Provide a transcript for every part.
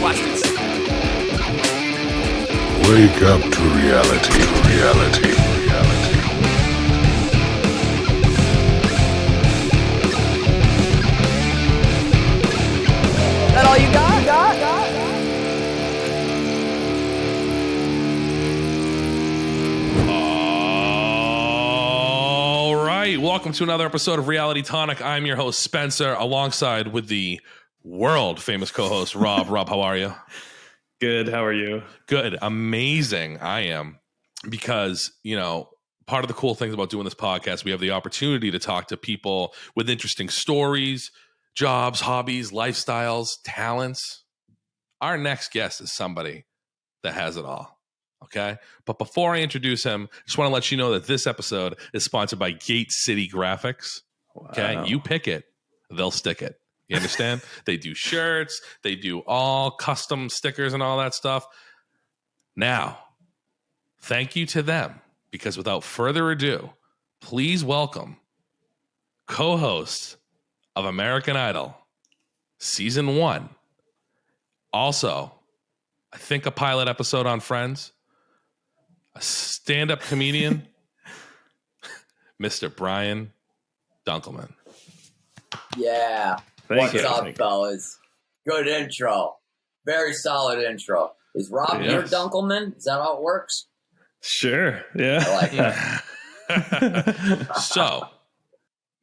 questions. Wake up to reality. That all you got? All right, welcome to another episode of Reality Tonic. I'm your host, Spencer, alongside with the world-famous co-host, Rob. Rob, how are you? Good. How are you? Good. Amazing. I am. Because, you know, part of the cool things about doing this podcast, we have the opportunity to talk to people with interesting stories, jobs, hobbies, lifestyles, talents. Our next guest is somebody that has it all. Okay. But before I introduce him, I just want to let you know that this episode is sponsored by Gate City Graphics. Okay. Wow. You pick it, they'll stick it. You understand? They do shirts, they do all custom stickers and all that stuff. Now, thank you to them, because without further ado, please welcome co-host of American Idol Season 1. Also, I think a pilot episode on Friends. A stand-up comedian, Mr. Brian Dunkleman. Yeah. Thank What's you. up, fellas? Good intro. Very solid intro. Is Rob your Yes. Dunkleman? Is that how it works? Sure. Yeah. I like that. So,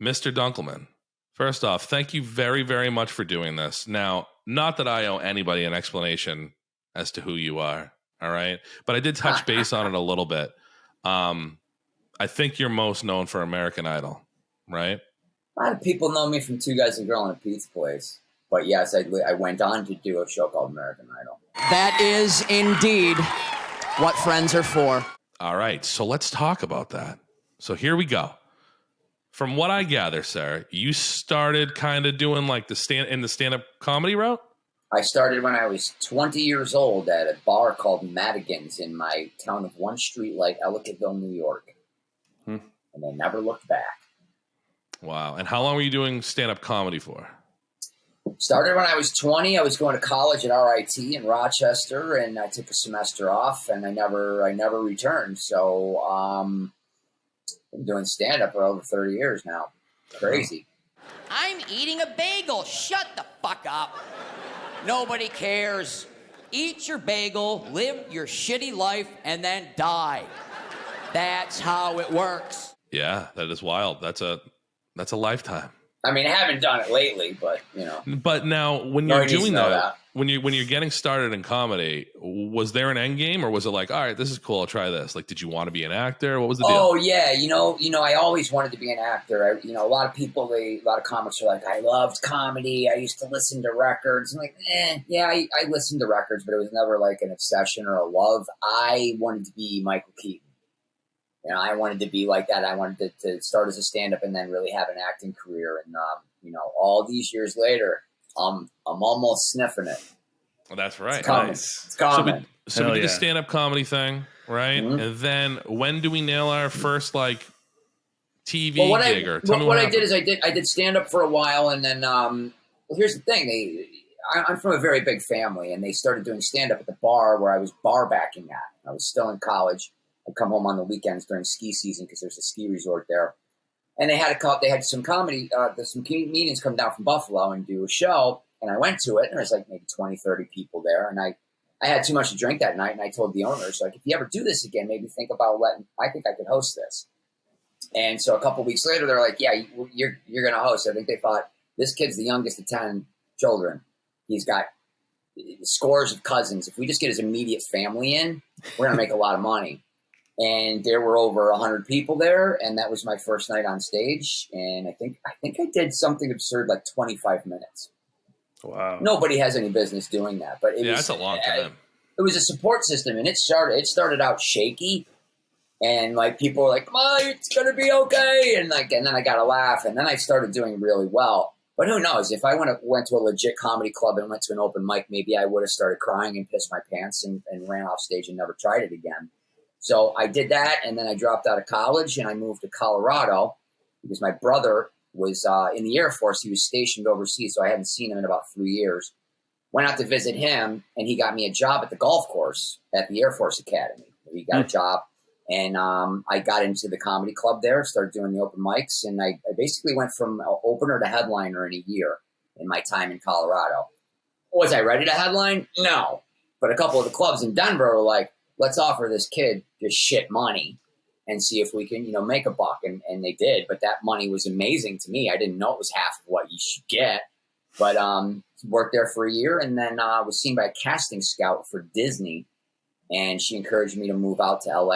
Mr. Dunkleman, first off, thank you very, very much for doing this. Now, not that I owe anybody an explanation as to who you are, all right? But I did touch base on it a little bit. I think you're most known for American Idol, right? A lot of people know me from Two Guys and a Girl in a Pizza Place. But yes, I went on to do a show called American Idol. That is indeed what friends are for. All right, so let's talk about that. So here we go. From what I gather, sir, you started kind of doing like the stand-up comedy route? I started when I was 20 years old at a bar called Madigan's in my town of One Street Light, Ellicottville, New York. And I never looked back. Wow. And how long were you doing stand-up comedy for? Started when I was 20. I was going to college at RIT in Rochester, and I took a semester off, and I never returned. So I'm doing stand-up for over 30 years now. Crazy. I'm eating a bagel. Shut the fuck up. Nobody cares. Eat your bagel, live your shitty life, and then die. That's how it works. Yeah, that is wild. That's a lifetime. I mean, I haven't done it lately, but, you know. But now, when No you're one needs doing to know that, when you're getting started in comedy, was there an end game, or was it like, all right, this is cool, I'll try this? Like, did you want to be an actor? What was the deal? Oh, yeah. You know, I always wanted to be an actor. A lot of people, a lot of comics are like, I loved comedy. I used to listen to records. I'm like, yeah, I listened to records, but it was never like an obsession or a love. I wanted to be Michael Keaton. You know, I wanted to be like that. I wanted to start as a stand-up and then really have an acting career. And, all these years later, I'm almost sniffing it. Well, that's right. It's coming. Nice. It's coming. So we Hell did the yeah. stand-up comedy thing, right? Mhm. And then when do we nail our first, like, TV Well, gig? Or tell me what I happened. did is I did stand up for a while, and then here's the thing: I'm from a very big family, and they started doing stand up at the bar where I was bar backing at. I was still in college. I'd come home on the weekends during ski season because there's a ski resort there, and they had some comedy. There's some comedians come down from Buffalo and do a show, and I went to it, and there was like maybe 20, 30 people there, and I had too much to drink that night, and I told the owners, like, if you ever do this again, maybe think about I think I could host this. And so a couple weeks later, they're like, yeah, you're going to host. I think they thought, this kid's the youngest of 10 children. He's got scores of cousins. If we just get his immediate family in, we're going to make a lot of money. And there were over 100 people there, and that was my first night on stage. And I think I did something absurd like 25 minutes. Wow. Nobody has any business doing that, but That's a long time. It was a support system, and it started out shaky, and like people were like, "Come on, it's gonna be okay," and then I got a laugh, and then I started doing really well. But who knows? If I went to a legit comedy club and went to an open mic, maybe I would have started crying and pissed my pants and ran off stage and never tried it again. So I did that, and then I dropped out of college, and I moved to Colorado because my brother was in the Air Force. He was stationed overseas, so I hadn't seen him in about 3 years. Went out to visit him, and he got me a job at the golf course at the Air Force Academy. He got a job, and I got into the comedy club there, started doing the open mics, and I basically went from opener to headliner in a year in my time in Colorado. Was I ready to headline? No. But a couple of the clubs in Denver were like, let's offer this kid just shit money and see if we can, make a buck. And they did. But that money was amazing to me. I didn't know it was half of what you should get. But worked there for a year, and then was seen by a casting scout for Disney. And she encouraged me to move out to LA.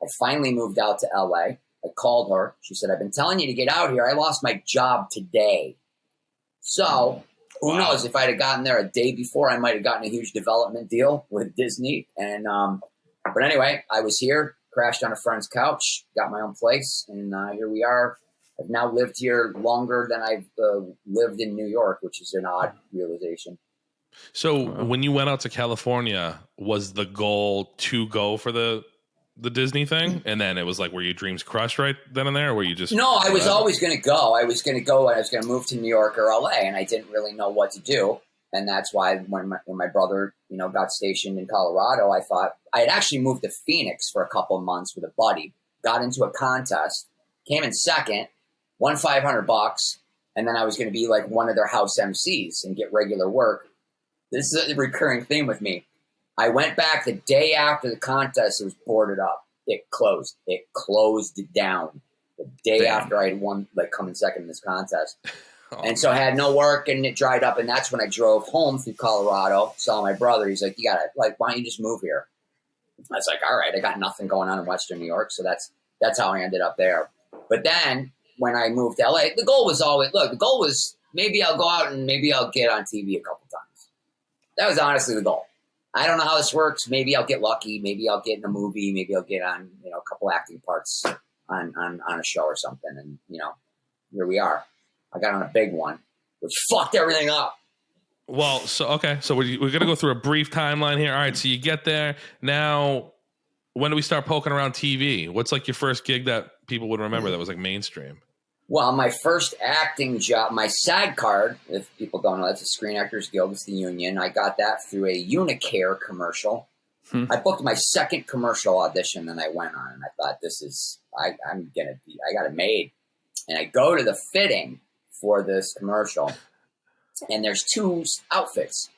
I finally moved out to LA. I called her. She said, I've been telling you to get out here. I lost my job today. So who knows? If I'd have gotten there a day before, I might have gotten a huge development deal with Disney. And but anyway, I was here, crashed on a friend's couch, got my own place, and here we are. I've now lived here longer than I've lived in New York, which is an odd realization. So when you went out to California, was the goal to go for the Disney thing? And then it was like, were your dreams crushed right then and there? Or were you just... No, I was always going to go. I was going to go and I was going to move to New York or LA, and I didn't really know what to do. And that's why when my brother, got stationed in Colorado, I thought I had actually moved to Phoenix for a couple of months with a buddy, got into a contest, came in second, won $500, and then I was going to be like one of their house MCs and get regular work. This is a recurring theme with me. I went back the day after the contest. It was boarded up. It closed. It closed down the day after I had won, come in second in this contest. And so I had no work, and it dried up. And that's when I drove home through Colorado, saw my brother. He's like, you got to, why don't you just move here? I was like, all right, I got nothing going on in Western New York. So that's how I ended up there. But then when I moved to LA, the goal was maybe I'll go out and maybe I'll get on TV a couple times. That was honestly the goal. I don't know how this works. Maybe I'll get lucky. Maybe I'll get in a movie. Maybe I'll get on, a couple acting parts on a show or something. And, here we are. I got on a big one, which fucked everything up. Well, so we're going to go through a brief timeline here. All right, so you get there. Now, when do we start poking around TV? What's your first gig that people would remember that was mainstream? Well, my first acting job, my SAG card, if people don't know, that's the Screen Actors Guild, it's the union. I got that through a Unicare commercial. I booked my second commercial audition, and I went on, and I thought, I got it made. And I go to the fitting for this commercial, and there's two outfits.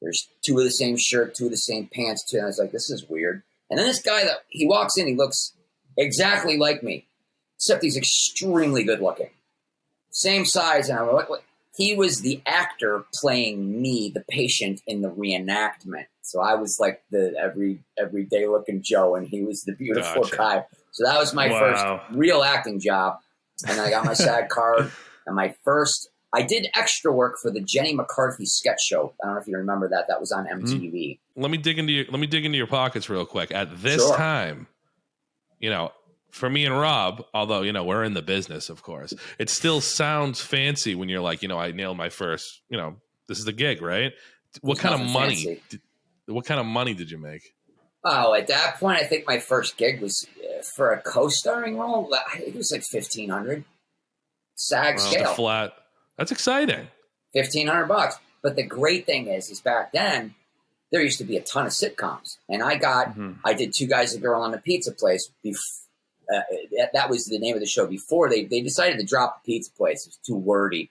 There's two of the same shirt, two of the same pants, and I was like, this is weird. And then this guy, he walks in, he looks exactly like me, except he's extremely good looking. Same size, and I'm like, what? He was the actor playing me, the patient, in the reenactment. So I was like the everyday looking Joe, and he was the beautiful guy. So that was my first real acting job. And then I got my SAG card, and I did extra work for the Jenny McCarthy sketch show. I don't know if you remember that. That was on MTV. Let me dig into your pockets real quick. At this time, for me and Rob, although, we're in the business, of course, it still sounds fancy when you're like, I nailed my first, this is the gig, right? What kind of money did you make? Oh, at that point, I think my first gig was for a co-starring role. I think it was $1,500. SAG scale. Flat. That's exciting. $1,500. But the great thing is back then, there used to be a ton of sitcoms. And I did Two Guys, a Girl, on a Pizza Place. That was the name of the show before they decided to drop the Pizza Place. It was too wordy.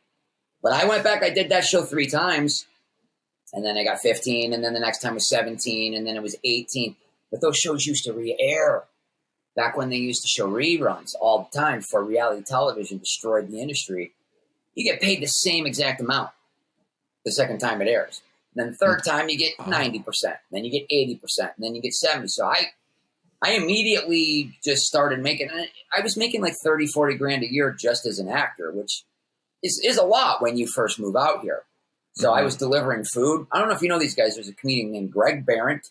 But I went back, I did that show 3 times. And then I got 15, and then the next time was 17, and then it was 18. But those shows used to re-air back when they used to show reruns all the time for reality television, destroyed the industry. You get paid the same exact amount the second time it airs. And then the third time you get 90%, then you get 80%, and then you get 70%. So I immediately just started making, I was making like 30, 40 grand a year just as an actor, which is a lot when you first move out here. So I was delivering food. I don't know if you know these guys. There's a comedian named Greg Barrett,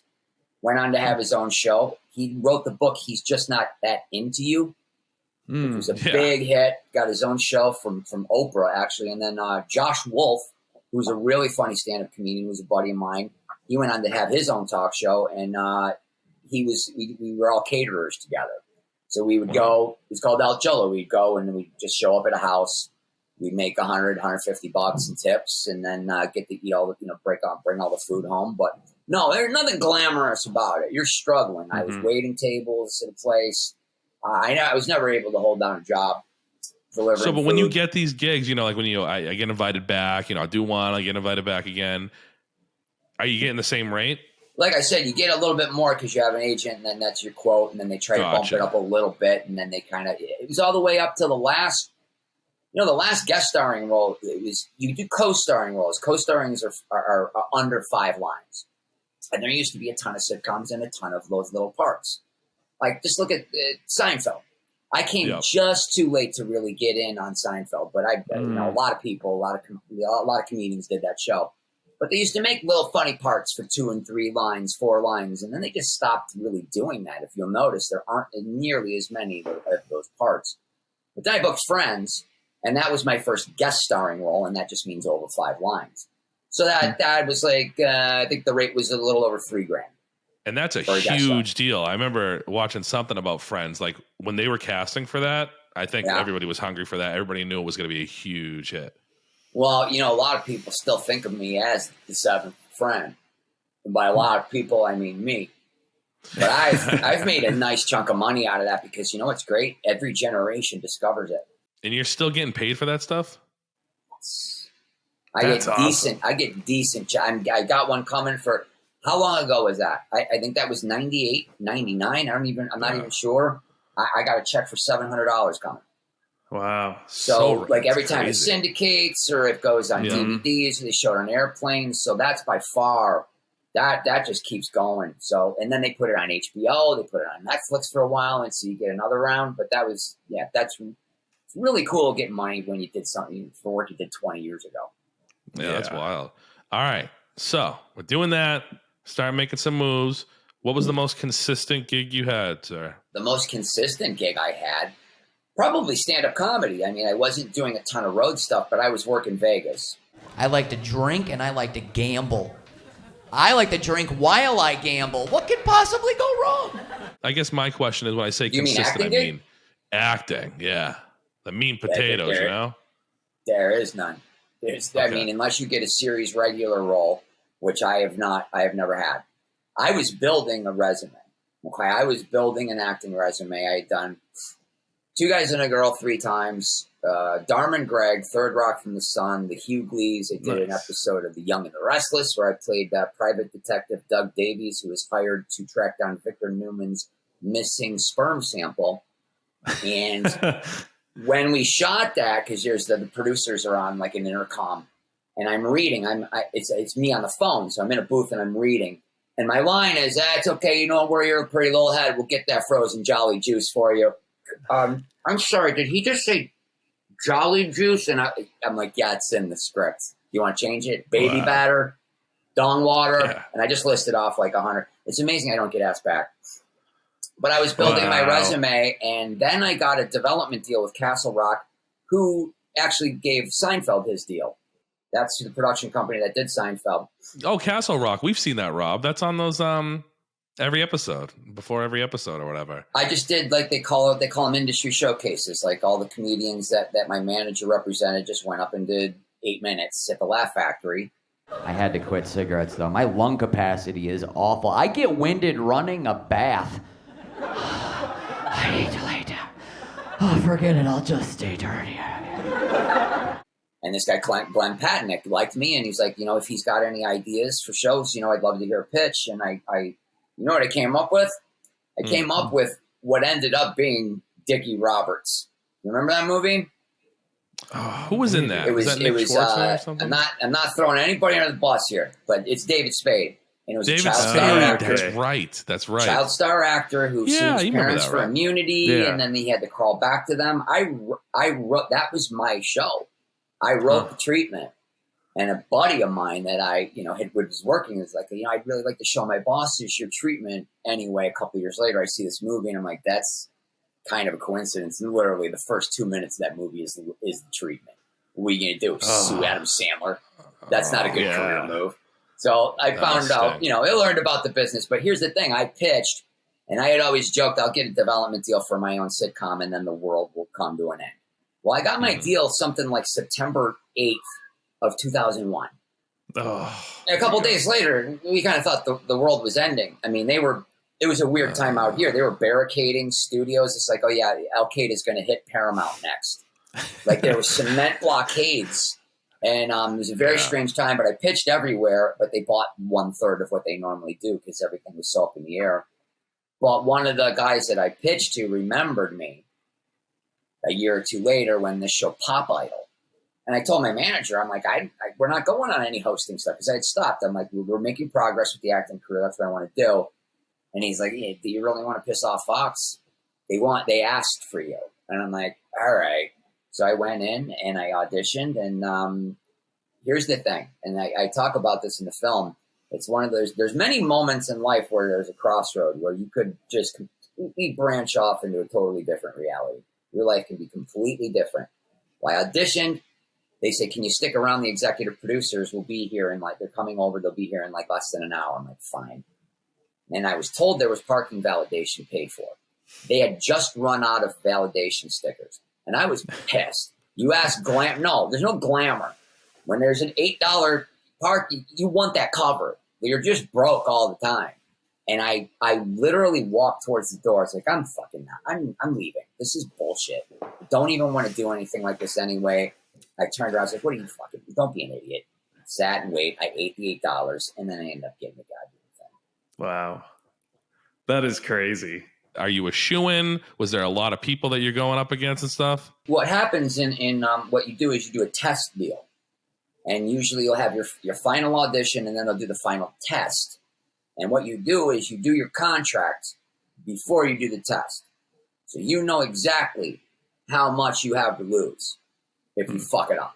went on to have his own show. He wrote the book, He's Just Not That Into You. It was a big hit. Got his own show from Oprah, actually. And then Josh Wolf, who's a really funny stand-up comedian, who's a buddy of mine. He went on to have his own talk show, and we were all caterers together. So we would go, it was called El Cholo. We'd go and we'd just show up at a house, We make $100, $150 in tips, and then get to eat bring all the food home. But no, there's nothing glamorous about it. You're struggling. I was waiting tables at a place. I was never able to hold down a job delivering. So, but food. when you get these gigs, like when I get invited back, I do one, I get invited back again. Are you getting the same rate? Like I said, you get a little bit more because you have an agent, and then that's your quote, and then they try to bump it up a little bit, and then they it was all the way up to the last. The last guest starring role, you do co-starring roles. Co-starrings are under 5 lines. And there used to be a ton of sitcoms and a ton of those little parts. Like, just look at Seinfeld. I came just too late to really get in on Seinfeld, but a lot of people, a lot of comedians did that show. But they used to make little funny parts for 2 and 3 lines, 4 lines, and then they just stopped really doing that. If you'll notice, there aren't nearly as many of those parts. But then I booked Friends, and that was my first guest starring role, and that just means over 5 lines. So that was like, I think the rate was a little over $3,000. And that's a huge deal. I remember watching something about Friends. Like when they were casting for that, I think everybody was hungry for that. Everybody knew it was going to be a huge hit. Well, a lot of people still think of me as the 7th friend. And by a lot of people, I mean me. But I've made a nice chunk of money out of that because, what's great? Every generation discovers it. And you're still getting paid for that stuff? I get decent. I got one coming for, how long ago was that? I think that was 98, 99. I'm not even sure. I got a check for $700 coming. Wow. So like every time it syndicates or it goes on DVDs, they show it on airplanes. So that's by far, that just keeps going. So, and then they put it on HBO, they put it on Netflix for a while, and so you get another round. But that was, it's really cool getting money when you did something for work you did 20 years ago. Yeah, that's wild. All right. So we're doing that. Start making some moves. What was the most consistent gig you had, sir? The most consistent gig I had, probably stand-up comedy. I mean, I wasn't doing a ton of road stuff, but I was working Vegas. I like to drink and I like to gamble. I like to drink while I gamble. What could possibly go wrong? I guess my question is when I say consistent, I mean acting. Yeah. The mean potatoes, There is none. I mean, unless you get a series regular role, which I have never had. I was building a resume. Okay, I was building an acting resume. I had done Two Guys and a Girl 3 times, Dharma and Greg, Third Rock from the Sun, the Hughleys. I did an episode of The Young and the Restless where I played private detective Doug Davies, who was hired to track down Victor Newman's missing sperm sample. And when we shot that, because the producers are on like an intercom, and I'm reading. It's me on the phone, so I'm in a booth and I'm reading. And my line is, "It's okay, where you're a pretty little head. We'll get that frozen Jolly Juice for you." I'm sorry, did he just say Jolly Juice? And I'm like, yeah, it's in the script. You want to change it? Baby batter, dong water, and I just listed off like 100. It's amazing I don't get asked back. But I was building my resume, and then I got a development deal with Castle Rock, who actually gave Seinfeld his deal. That's the production company that did Seinfeld. Oh, Castle Rock. We've seen that, Rob. That's on those every episode, before every episode or whatever. I just did, like they call them industry showcases. Like all the comedians that my manager represented just went up and did 8 minutes at the Laugh Factory. I had to quit cigarettes, though. My lung capacity is awful. I get winded running a bath. I need to lay down. Oh, forget it. I'll just stay dirty. And this guy, Glenn Patnick, liked me, and he's like, if he's got any ideas for shows, I'd love to hear a pitch. And I you know what I came up with? I came up with what ended up being Dickie Roberts. Remember that movie? Who was in that? Was that Nick Schwartzman or something? I'm not throwing anybody under the bus here, but it's David Spade. And it was David a child Spade. star actor. That's right. Child star actor who sued his parents for immunity, and then he had to crawl back to them. I wrote, that was my show. I wrote the treatment, and a buddy of mine that I, was working was like, I'd really like to show my bosses your treatment. Anyway, a couple of years later, I see this movie, and I'm like, that's kind of a coincidence. And literally, the first 2 minutes of that movie is the treatment. What are you gonna do? Sue Adam Sandler? That's not a good career move. So I found out, I learned about the business. But here's the thing: I pitched, and I had always joked, I'll get a development deal for my own sitcom, and then the world will come to an end. Well, I got my deal something like September 8th of 2001. Oh, And a couple days later, we kind of thought the world was ending. I mean, it was a weird time out here. They were barricading studios. It's like, oh yeah, Al-Qaeda is going to hit Paramount next. Like there were cement blockades. And it was a very strange time, but I pitched everywhere, but they bought 1/3 of what they normally do because everything was so up in the air. But one of the guys that I pitched to remembered me a year or two later when this show Pop Idol. And I told my manager, I'm like, we're not going on any hosting stuff because I had stopped. I'm like, we're making progress with the acting career. That's what I want to do. And he's like, hey, do you really want to piss off Fox? They asked for you. And I'm like, all right. So I went in and I auditioned, and here's the thing, and I talk about this in the film. It's one of those, there's many moments in life where there's a crossroad where you could just completely branch off into a totally different reality. Your life can be completely different. Well, I auditioned. They said, can you stick around? The executive producers will be here, and they're coming over. They'll be here in less than an hour. I'm like, fine. And I was told there was parking validation paid for. They had just run out of validation stickers. And I was pissed. You ask no, there's no glamour. When there's an $8 park, you want that covered. You're just broke all the time. And I literally walked towards the door. It's like, I'm fucking not. I'm leaving. This is bullshit. Don't even want to do anything like this anyway. I turned around. I was like, what are you fucking, don't be an idiot. Sat and wait. I ate the $8, and then I ended up getting the goddamn thing. wow. That is crazy. Are you a shoo-in? Was there a lot of people that you're going up against and stuff? What happens in what you do is you do a test deal. And usually you'll have your final audition, and then they'll do the final test. And what you do is you do your contract before you do the test. So you know exactly how much you have to lose if you fuck it up.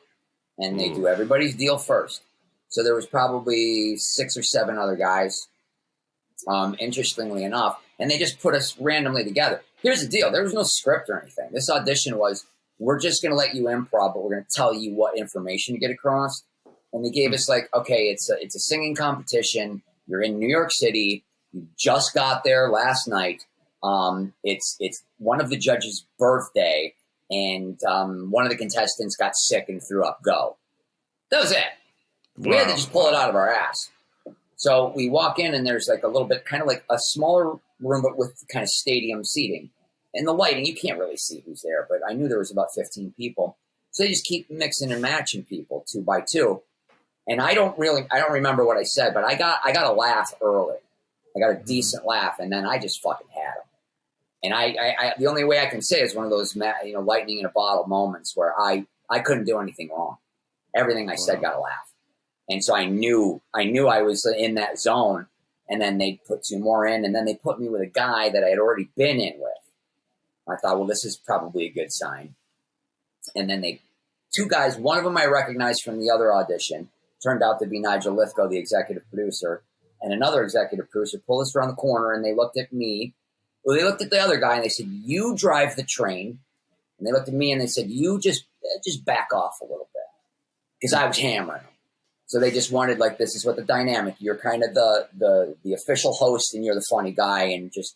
And they do everybody's deal first. So there was probably 6 or 7 other guys, interestingly enough, and they just put us randomly together. Here's the deal. There was no script or anything. This audition was, we're just going to let you improv, but we're going to tell you what information to get across. And they gave us okay, it's a singing competition. You're in New York City. You just got there last night. It's one of the judges' birthday, and one of the contestants got sick and threw up. Go. That was it. We had to just pull it out of our ass. So we walk in, and there's a little bit, kind of like a smaller room, but with kind of stadium seating. And the lighting, you can't really see who's there, but I knew there was about 15 people. So they just keep mixing and matching people 2 by 2. And I don't remember what I said, but I got a laugh early. I got a decent laugh, and then I just fucking had them. And I the only way I can say is one of those, lightning in a bottle moments where I couldn't do anything wrong. Everything I said got a laugh. And so I knew I was in that zone. And then they put 2 more in, and then they put me with a guy that I had already been in with. I thought, well, this is probably a good sign. And then 2 guys, one of them I recognized from the other audition, turned out to be Nigel Lithgow, the executive producer, and another executive producer pulled us around the corner, and they looked at me. Well, they looked at the other guy, and they said, you drive the train. And they looked at me, and they said, you just back off a little bit. Because I was hammering them. So they just wanted, this is what the dynamic. You're kind of the official host, and you're the funny guy, and just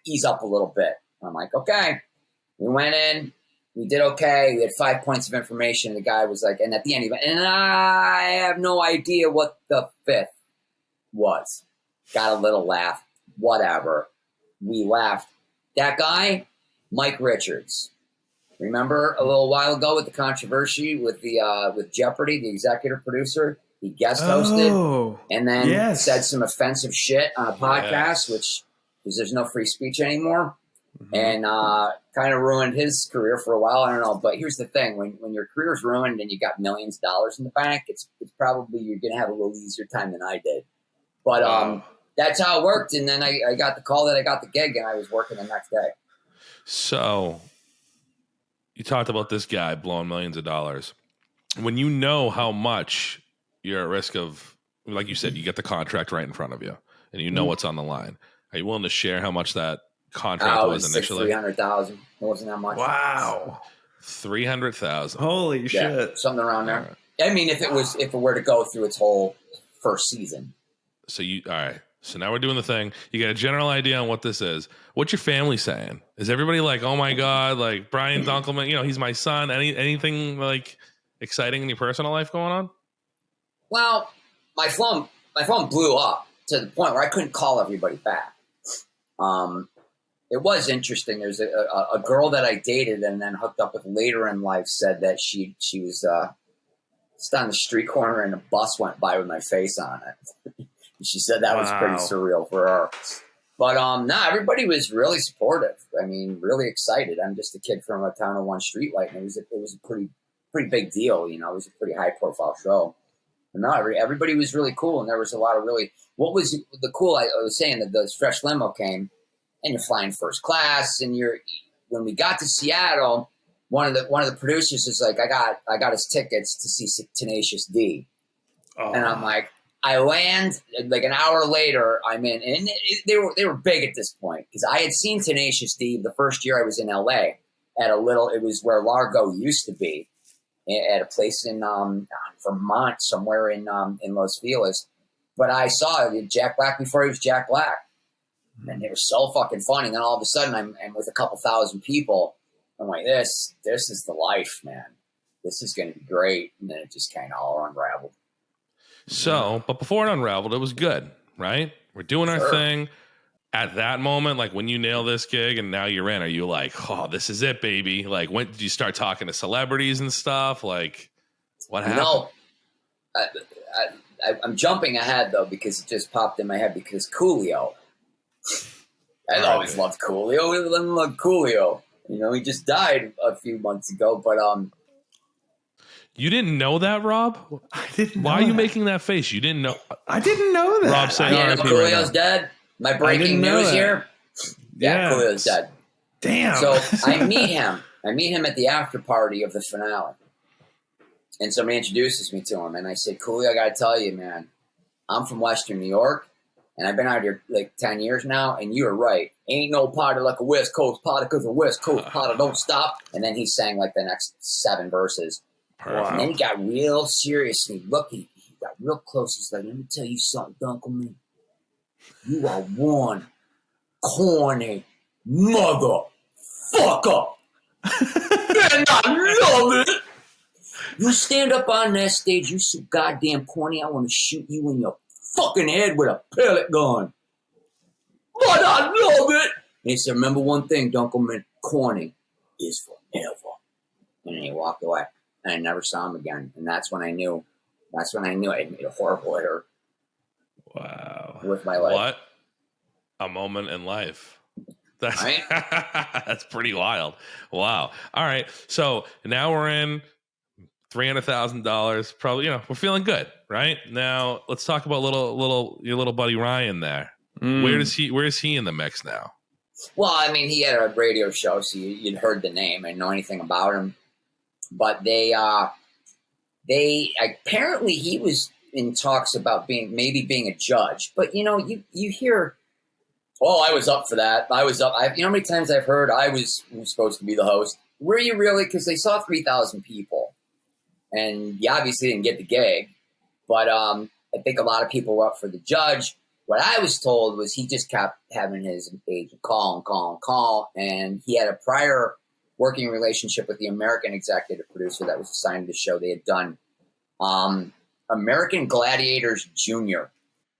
ease up a little bit. I'm like, okay. We went in. We did okay. We had 5 points of information. The guy was like, and at the end, he went, and I have no idea what the 5th was. Got a little laugh. Whatever. We laughed. That guy, Mike Richards. Remember a little while ago with the controversy with Jeopardy, the executive producer? He guest hosted and then said some offensive shit on a podcast, because there's no free speech anymore. And kind of ruined his career for a while. I don't know. But here's the thing. When your career's ruined and you got millions of dollars in the bank, it's probably you're going to have a little easier time than I did. But that's how it worked. And then I got the call that I got the gig, and I was working the next day. So you talked about this guy blowing millions of dollars. When you know how much you're at risk of, like you said, you get the contract right in front of you, and you know what's on the line. Are you willing to share how much that contract was initially? $300,000. It wasn't that much. Wow. 300,000. Holy shit. Something around there. Right. I mean, if it were to go through its whole first season. All right. So now we're doing the thing. You get a general idea on what this is. What's your family saying? Is everybody like, oh my God, like Brian Dunkleman, he's my son. Anything like exciting in your personal life going on? Well, my phone blew up to the point where I couldn't call everybody back. It was interesting. There's a girl that I dated and then hooked up with later in life said that she was just on the street corner and a bus went by with my face on it. She said that was pretty surreal for her. But everybody was really supportive. I mean, really excited. I'm just a kid from a town of one streetlight, and it was a pretty big deal. It was a pretty high profile show. But no, everybody was really cool, and there was a lot of really. What was the cool? I was saying that the stretch limo came, and you're flying first class, and when we got to Seattle, one of the producers is like, I got his tickets to see Tenacious D, and I'm like. I land like an hour later. I'm in, and they were big at this point because I had seen Tenacious D the first year I was in LA at it was where Largo used to be at a place in Vermont, somewhere in Los Feliz. But I saw Jack Black before he was Jack Black, and they were so fucking funny. And then all of a sudden I'm with a couple thousand people. I'm like, this is the life, man. This is going to be great. And then it just kind of all unraveled. So, but before it unraveled, it was good, right? We're doing our thing. At that moment, like when you nail this gig and now you're in, are you like, oh, this is it, baby? Like, when did you start talking to celebrities and stuff? Like, what happened? I'm jumping ahead, though, because it just popped in my head because Coolio. I always loved Coolio. We loved Coolio. He just died a few months ago, but You didn't know that, Rob? I didn't. Why are you making that face? You didn't know. I didn't know that. Rob, say you know Coolio's dead. My breaking news here. Yeah, Coolio's dead. Damn. So I meet him. I meet him at the after party of the finale, and somebody introduces me to him, and I said, "Coolio, I got to tell you, man, I'm from Western New York, and I've been out here like 10 years now, and you're right. Ain't no party like a West Coast party because a West Coast party don't stop." And then he sang like the next 7 verses. Perfect. And then he got real serious and he got real close. He's like, let me tell you something, Dunkleman. You are one corny motherfucker. And I love it. You stand up on that stage, you so goddamn corny, I want to shoot you in your fucking head with a pellet gun. But I love it. And he said, remember one thing, Dunkleman, corny is forever. And then he walked away. And I never saw him again. And that's when I knew I had made a horrible error. Wow. With my life. What a moment in life. That's right? That's pretty wild. Wow. All right. So now we're in $300,000. Probably, we're feeling good, right? Now let's talk about your little buddy Ryan there. Where is he in the mix now? Well, I mean, he had a radio show, so you'd heard the name and know anything about him. But they apparently he was in talks about being a judge. But you hear, oh, I was up for that. I was up. How many times I've heard I was supposed to be the host. Were you really? Because they saw 3,000 people, and you obviously didn't get the gig. But I think a lot of people were up for the judge. What I was told was he just kept having his agent call, and he had a prior working relationship with the American executive producer that was assigned to the show. They had done American Gladiators Jr.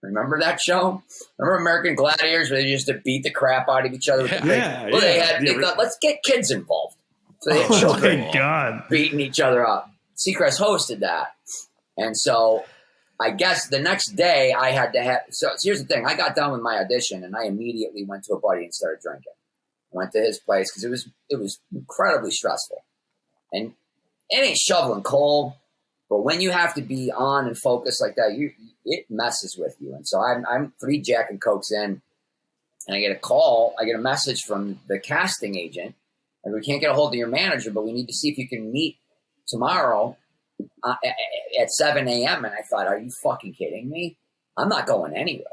Remember that show? Remember American Gladiators where they used to beat the crap out of each other? Yeah. They thought, let's get kids involved. So they had children beating each other up. Seacrest hosted that. And so I guess the next day I had to have – so here's the thing. I got done with my audition, and I immediately went to a buddy and started drinking. Went to his place because it was incredibly stressful. And it ain't shoveling coal, but when you have to be on and focused like that, it messes with you. And so I'm 3 Jack and Cokes in, and I get a message from the casting agent, and we can't get a hold of your manager, but we need to see if you can meet tomorrow at 7 a.m. And I thought, are you fucking kidding me? I'm not going anywhere.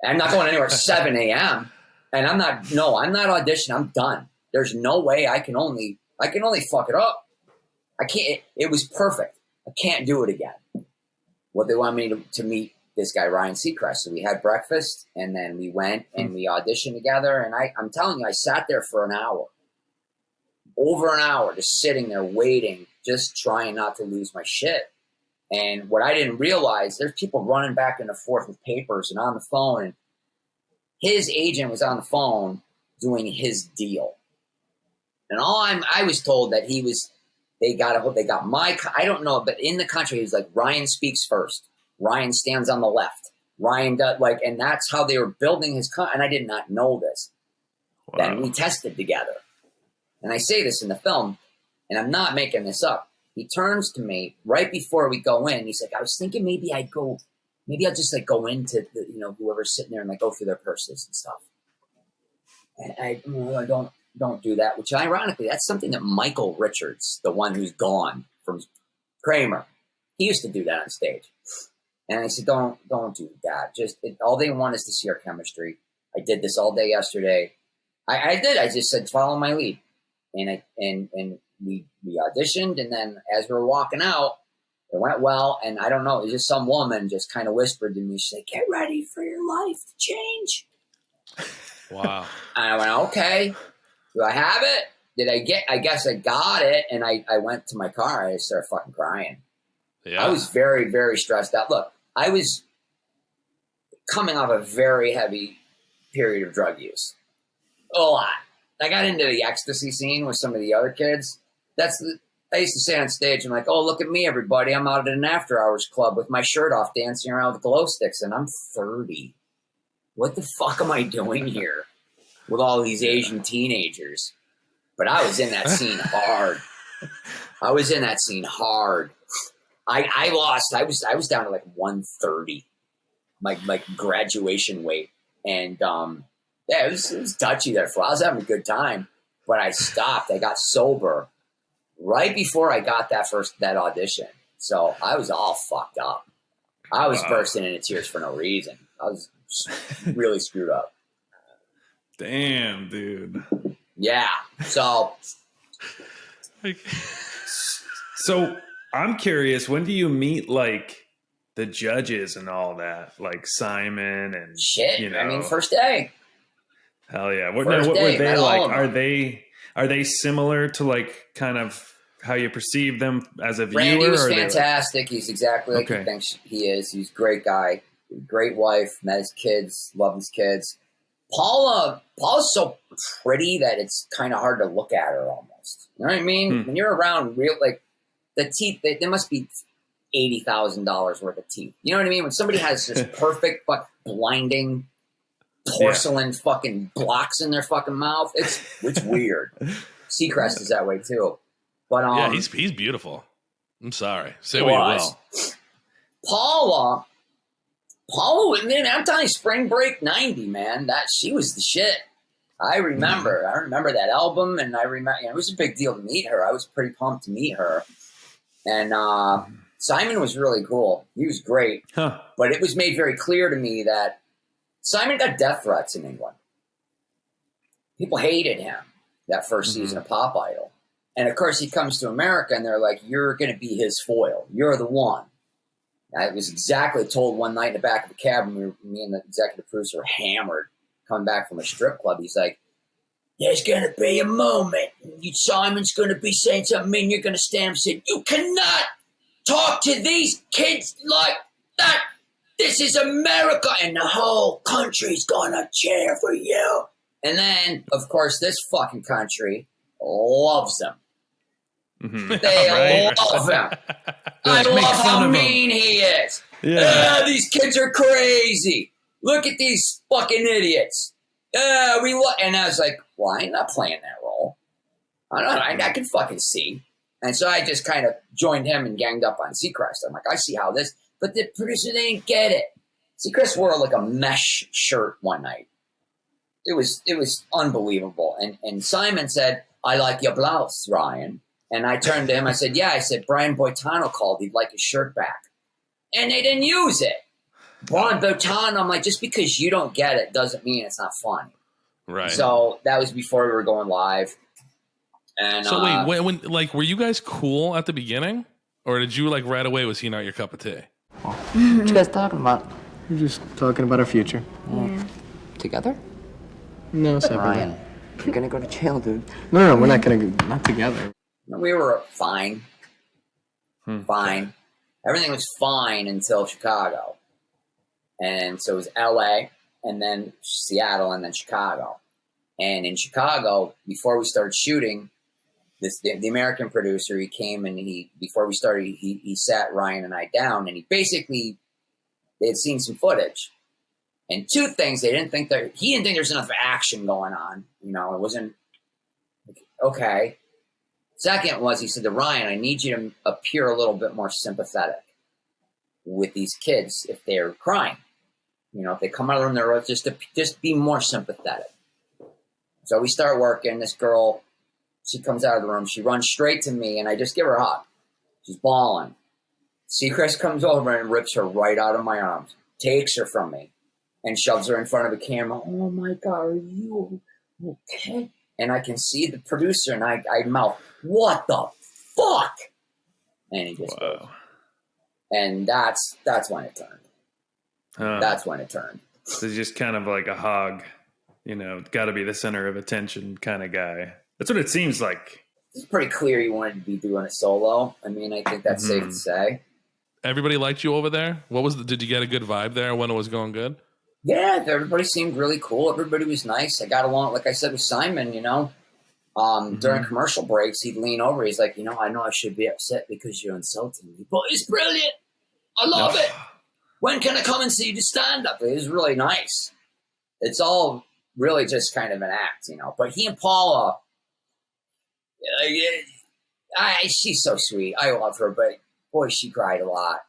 I'm not going anywhere at 7 a.m. And I'm not auditioning. I'm done. There's no way I can only fuck it up. I can't. It was perfect. I can't do it again. What they want me to meet this guy, Ryan Seacrest. So we had breakfast, and then we went and we auditioned together. And I'm telling you, I sat there for an hour, over an hour, just sitting there waiting, just trying not to lose my shit. And what I didn't realize, there's people running back and forth with papers and on the phone. And his agent was on the phone doing his deal. And I was told that they got my, I don't know, but in the country, he was like, Ryan speaks first. Ryan stands on the left. Ryan does, and that's how they were building his, and I did not know this. Wow. Then we tested together. And I say this in the film, and I'm not making this up. He turns to me right before we go in. He's like, I was thinking maybe I'll just like go into the, whoever's sitting there and like go through their purses and stuff. And I don't do that, which ironically, that's something that Michael Richards, the one who's gone from Kramer, he used to do that on stage. And I said, don't do that. All they want is to see our chemistry. I did this all day yesterday. I did. I just said, follow my lead. And we auditioned, and then as we were walking out, it went well. And I don't know, it was just some woman just kind of whispered to me, she's like, get ready for your life to change. Wow. And I went, okay, do I have it? I guess I got it. And I went to my car. I started fucking crying. Yeah. I was very, very stressed out. Look, I was coming off a very heavy period of drug use. A lot. I got into the ecstasy scene with some of the other kids. I used to say on stage, I'm like, oh, look at me, everybody. I'm out at an after hours club with my shirt off dancing around with glow sticks, and I'm 30. What the fuck am I doing here with all these Asian teenagers? But I was in that scene hard. I was down to like 130, my graduation weight. And it was touchy there for a while. I was having a good time, but I stopped. I got sober right before I got that audition. So I was all fucked up. I was bursting into tears for no reason. I was really screwed up. Damn, dude. Yeah. So I'm curious, when do you meet like the judges and all that? Like Simon and shit. I mean, first day. Hell yeah. What First were day, they met all like? of them. Are they similar to like kind of how you perceive them as a viewer? Randy was or fantastic. He's exactly like he thinks he is. He's a great guy, great wife, met his kids, love his kids. Paula's so pretty that it's kind of hard to look at her almost. You know what I mean? When you're around real, like the teeth, there must be $80,000 worth of teeth. You know what I mean? When somebody has this perfect, blinding porcelain fucking blocks in their fucking mouth, it's weird. Seacrest is that way too. But yeah, he's beautiful. I'm sorry. Say what you will. Paula, man, I'm telling you, Spring Break '90, man, she was the shit. I remember that album, and I remember it was a big deal to meet her. I was pretty pumped to meet her, and Simon was really cool. He was great, but it was made very clear to me that Simon got death threats in England. People hated him that first season of Pop Idol. And of course, he comes to America and they're like, you're going to be his foil. You're the one. I was exactly told one night in the back of the cab when me and the executive producer were hammered coming back from a strip club. He's like, there's going to be a moment. Simon's going to be saying something and you're going to stand and say, you cannot talk to these kids like that. This is America, and the whole country's gonna cheer for you. And then, of course, this fucking country loves him. They love him. I love how mean he is. Yeah. These kids are crazy. Look at these fucking idiots. And I was like, well, I'm not playing that role. I can fucking see. And so I just kind of joined him and ganged up on Seacrest. I'm like, I see how this... But the producer didn't get it. Seacrest wore like a mesh shirt one night. It was unbelievable. And Simon said, I like your blouse, Ryan. And I turned to him, I said, yeah. I said, Brian Boitano called. He'd like his shirt back. And they didn't use it. Brian Boitano, I'm like, just because you don't get it doesn't mean it's not funny. Right. So that was before we were going live. And so wait, when like, were you guys cool at the beginning? Or did you like right away, was he not your cup of tea? What you guys talking about? We're just talking about our future. Yeah. Together? No, separately. Ryan, you're gonna go to jail, dude. No, we're not gonna go, not together. We were fine. Fine. Everything was fine until Chicago. And so it was LA, and then Seattle, and then Chicago. And in Chicago, before we started shooting, the American producer, he came and before we started, he sat Ryan and I down, and they had seen some footage. And two things, he didn't think there's enough action going on. It wasn't okay. Second was, he said to Ryan, I need you to appear a little bit more sympathetic with these kids if they're crying. If they come out of the room, they're just be more sympathetic. So we start working. This girl, she comes out of the room. She runs straight to me, and I just give her a hug. She's bawling. Seacrest comes over and rips her right out of my arms, takes her from me, and shoves her in front of the camera. Oh, my God, are you okay? And I can see the producer, and I mouth, what the fuck? And he just goes. And that's when it turned. That's when it turned. So he's just kind of like a hog, got to be the center of attention kind of guy. That's what it seems like. It's pretty clear he wanted to be doing it solo. I mean, I think that's safe to say. Everybody liked you over there? Did you get a good vibe there when it was going good? Yeah, everybody seemed really cool. Everybody was nice. I got along, like I said, with Simon, During commercial breaks, he'd lean over. He's like, I know I should be upset because you're insulting me, but it's brilliant. I love it. When can I come and see you do stand-up? It was really nice. It's all really just kind of an act, But he and Paula, she's so sweet. I love her, but boy, she cried a lot.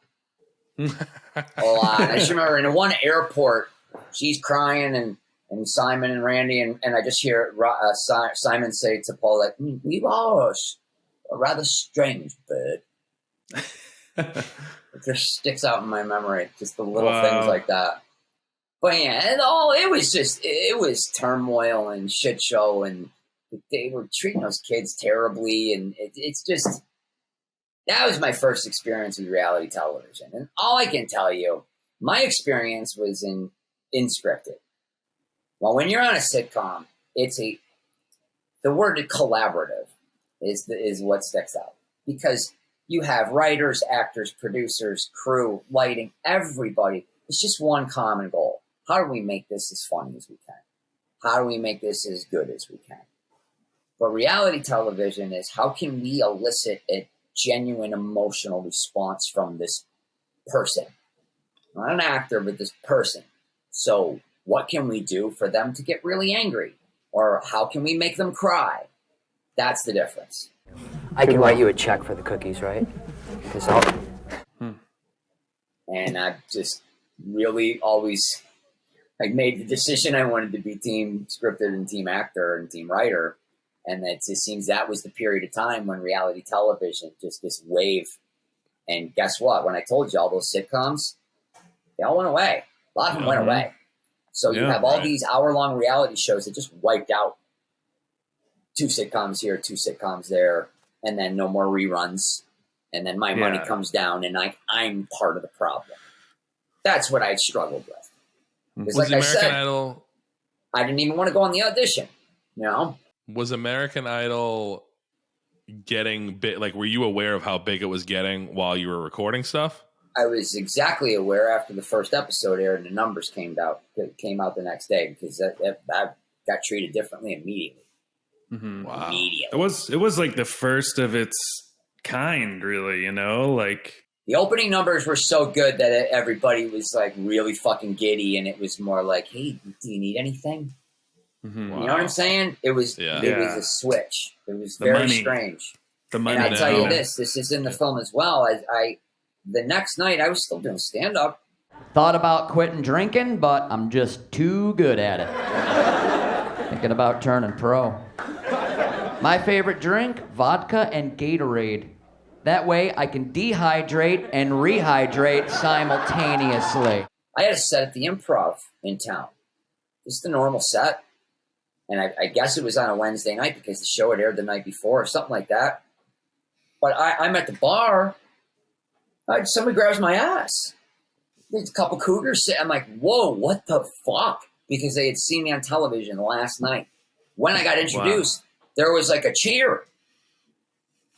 A lot. I just remember in one airport, she's crying, and Simon and Randy, and I just hear Simon say to Paul, like, we lost a rather strange bird. It just sticks out in my memory, just the little things like that. But yeah, it was turmoil and shit show, and they were treating those kids terribly, and it's just, that was my first experience with reality television. And all I can tell you, my experience was in scripted. Well, when you're on a sitcom, the word collaborative is what sticks out, because you have writers, actors, producers, crew, lighting, everybody. It's just one common goal. How do we make this as funny as we can? How do we make this as good as we can? But reality television is, how can we elicit a genuine emotional response from this person? Not an actor, but this person. So what can we do for them to get really angry? Or how can we make them cry? That's the difference. I can write you a check for the cookies, right? Because And I just really always made the decision I wanted to be team scripted and team actor and team writer. And it just seems that was the period of time when reality television, just this wave. And guess what? When I told you all those sitcoms, they all went away. A lot of them went away. So you have all these hour-long reality shows that just wiped out. 2 sitcoms here, 2 sitcoms there, and then no more reruns. And then my money comes down, and I'm part of the problem. That's what I struggled with. Because like I said, Idol, I didn't even want to go on the audition, Was American Idol getting big? Like, were you aware of how big it was getting while you were recording stuff? I was exactly aware after the first episode aired and the numbers came out the next day, because that got treated differently immediately. Mm-hmm. Wow. Immediately. It was like the first of its kind, really, like the opening numbers were so good that everybody was like really fucking giddy, and it was more like, hey, do you need anything? Mm-hmm. Wow. You know what I'm saying? It was a switch. It was very strange. The money. And I tell you this is in the film as well. I the next night I was still doing stand up. Thought about quitting drinking, but I'm just too good at it. Thinking about turning pro. My favorite drink, vodka and Gatorade. That way I can dehydrate and rehydrate simultaneously. I had a set at the Improv in town. Just a normal set. And I guess it was on a Wednesday night because the show had aired the night before or something like that. But I'm at the bar. Somebody grabs my ass. there's a couple cougars. I'm like, whoa, what the fuck? Because they had seen me on television last night. When I got introduced, there was like a cheer.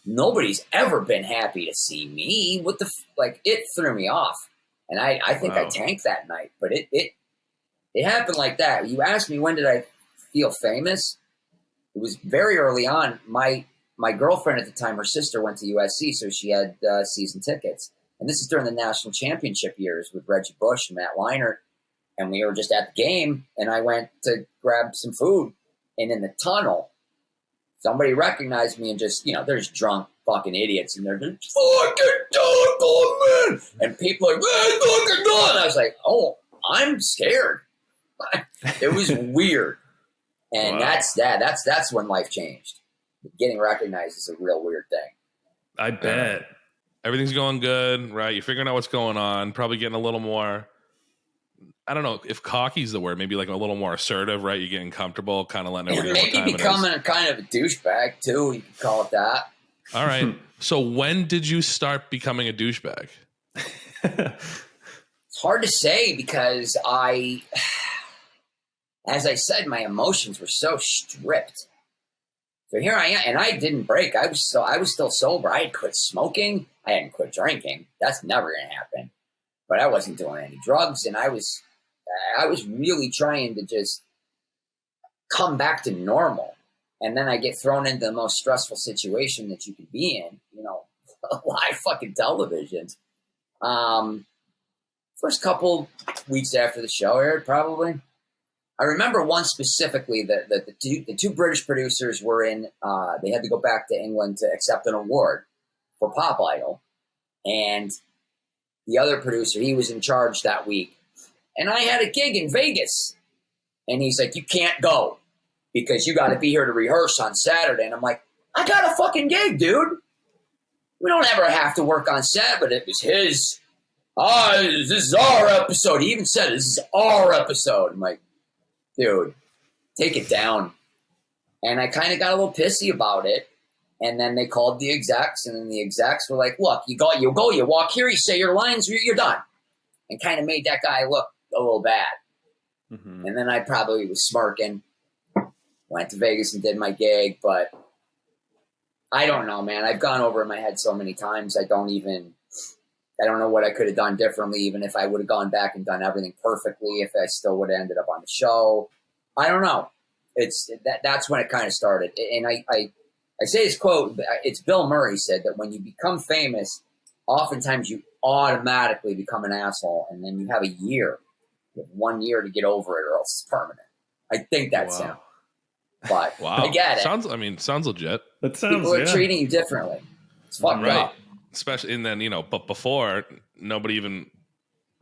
Nobody's ever been happy to see me. What the like? It threw me off, and I think I tanked that night. But it happened like that. You asked me when did I feel famous? It was very early on. My girlfriend at the time, her sister went to USC, so she had season tickets. And this is during the national championship years with Reggie Bush and Matt Leinart. And we were just at the game, and I went to grab some food. And in the tunnel, somebody recognized me and just, there's drunk fucking idiots. And they're just, fucking Dunkleman! And people are like, hey, Dunkleman! And I was like, oh, I'm scared. It was weird. And that's when life changed. Getting recognized is a real weird thing. I bet. Everything's going good, right? You're figuring out what's going on, probably getting a little more, I don't know if cocky's the word, maybe like a little more assertive, right? You're getting comfortable, kind of letting everybody know what time maybe becoming a kind of a douchebag, too. You could call it that. All right. So when did you start becoming a douchebag? It's hard to say because as I said, my emotions were so stripped. So here I am, and I didn't break. I was still sober. I had quit smoking. I hadn't quit drinking. That's never going to happen. But I wasn't doing any drugs, and I was really trying to just come back to normal. And then I get thrown into the most stressful situation that you could be in, live fucking television. First couple weeks after the show aired, probably. I remember one specifically that the two British producers were in. They had to go back to England to accept an award for Pop Idol, and the other producer, he was in charge that week. And I had a gig in Vegas, and he's like, "You can't go because you got to be here to rehearse on Saturday." And I'm like, "I got a fucking gig, dude. We don't ever have to work on set." But it was his. This is our episode. He even said, "This is our episode." I'm like, dude, take it down. And I kind of got a little pissy about it. And then they called the execs, and then the execs were like, look, you walk here, you say your lines, you're done. And kind of made that guy look a little bad. Mm-hmm. And then I probably was smirking, went to Vegas and did my gig. But I don't know, man. I've gone over in my head so many times. I don't know what I could have done differently, even if I would have gone back and done everything perfectly, if I still would have ended up on the show. I don't know. That's when it kind of started. And I say this quote, it's Bill Murray said that when you become famous, oftentimes you automatically become an asshole, and then you have 1 year to get over it, or else it's permanent. I think that's him. But I get it. Sounds legit. People are treating you differently. It's fucked up. Especially, and then, but before, nobody even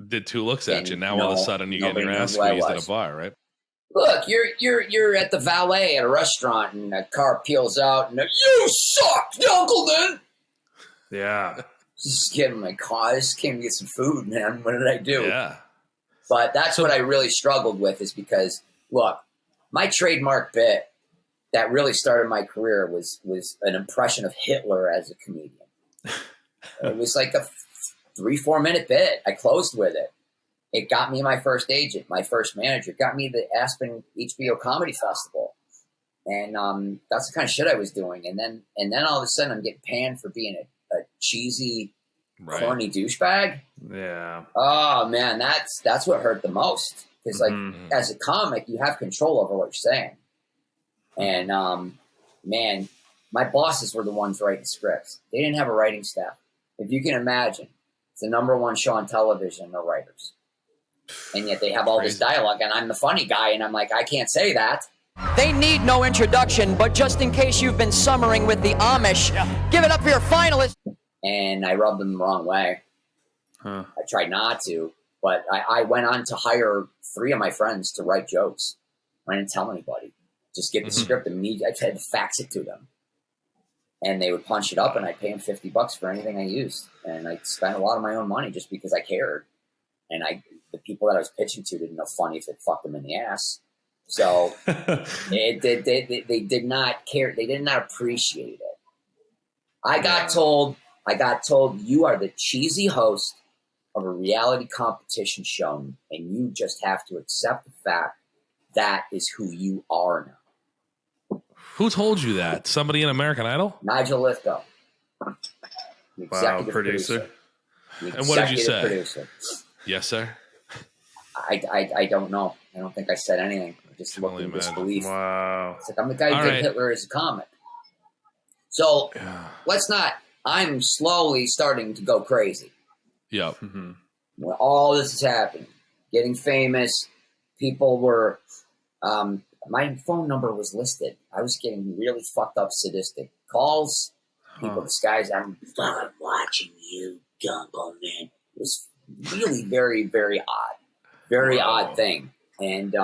did two looks at you. Now all of a sudden you're getting your ass squeezed at a bar, right? Look, you're at the valet at a restaurant, and a car peels out, and you suck, Dunkleman. Yeah. Just get in my car. I just came to get some food, man. What did I do? Yeah. But that's what I really struggled with, is because, look, my trademark bit that really started my career was an impression of Hitler as a comedian. It was like a 3-4 minute bit. I closed with it. It got me my first agent, my first manager. It got me the Aspen HBO Comedy Festival. And that's the kind of shit I was doing. And then all of a sudden I'm getting panned for being a cheesy, corny douchebag. Yeah. Oh, man, that's what hurt the most. Because, as a comic, you have control over what you're saying. And, man, my bosses were the ones writing scripts. They didn't have a writing staff. If you can imagine, it's the #1 show on television, no writers. And yet they have all this dialogue, and I'm the funny guy, and I'm like, I can't say that. They need no introduction, but just in case you've been summering with the Amish, give it up for your finalist. And I rubbed them the wrong way. I tried not to, but I went on to hire 3 of my friends to write jokes. I didn't tell anybody. Just get the script immediately. I had to fax it to them. And they would punch it up, and I'd pay them $50 for anything I used. And I spent a lot of my own money just because I cared. And the people that I was pitching to didn't know funny if it fucked them in the ass. So they did not care. They did not appreciate it. I got told, you are the cheesy host of a reality competition show, and you just have to accept the fact that is who you are now. Who told you that? Somebody in American Idol? Nigel Lithgow. The Wow, executive producer. The And what did you executive say? Producer. Yes, sir. I don't know. I don't think I said anything. I just looked only in imagine. disbelief. Wow. It's like, I'm the guy who All did right. Hitler as a comic. So let's not. I'm slowly starting to go crazy. Yep. When all this is happening, getting famous, people were. My phone number was listed. I was getting really fucked up, sadistic calls. People, this guy's, I'm watching you, Dunkleman. It was really very, very odd. Very odd thing. And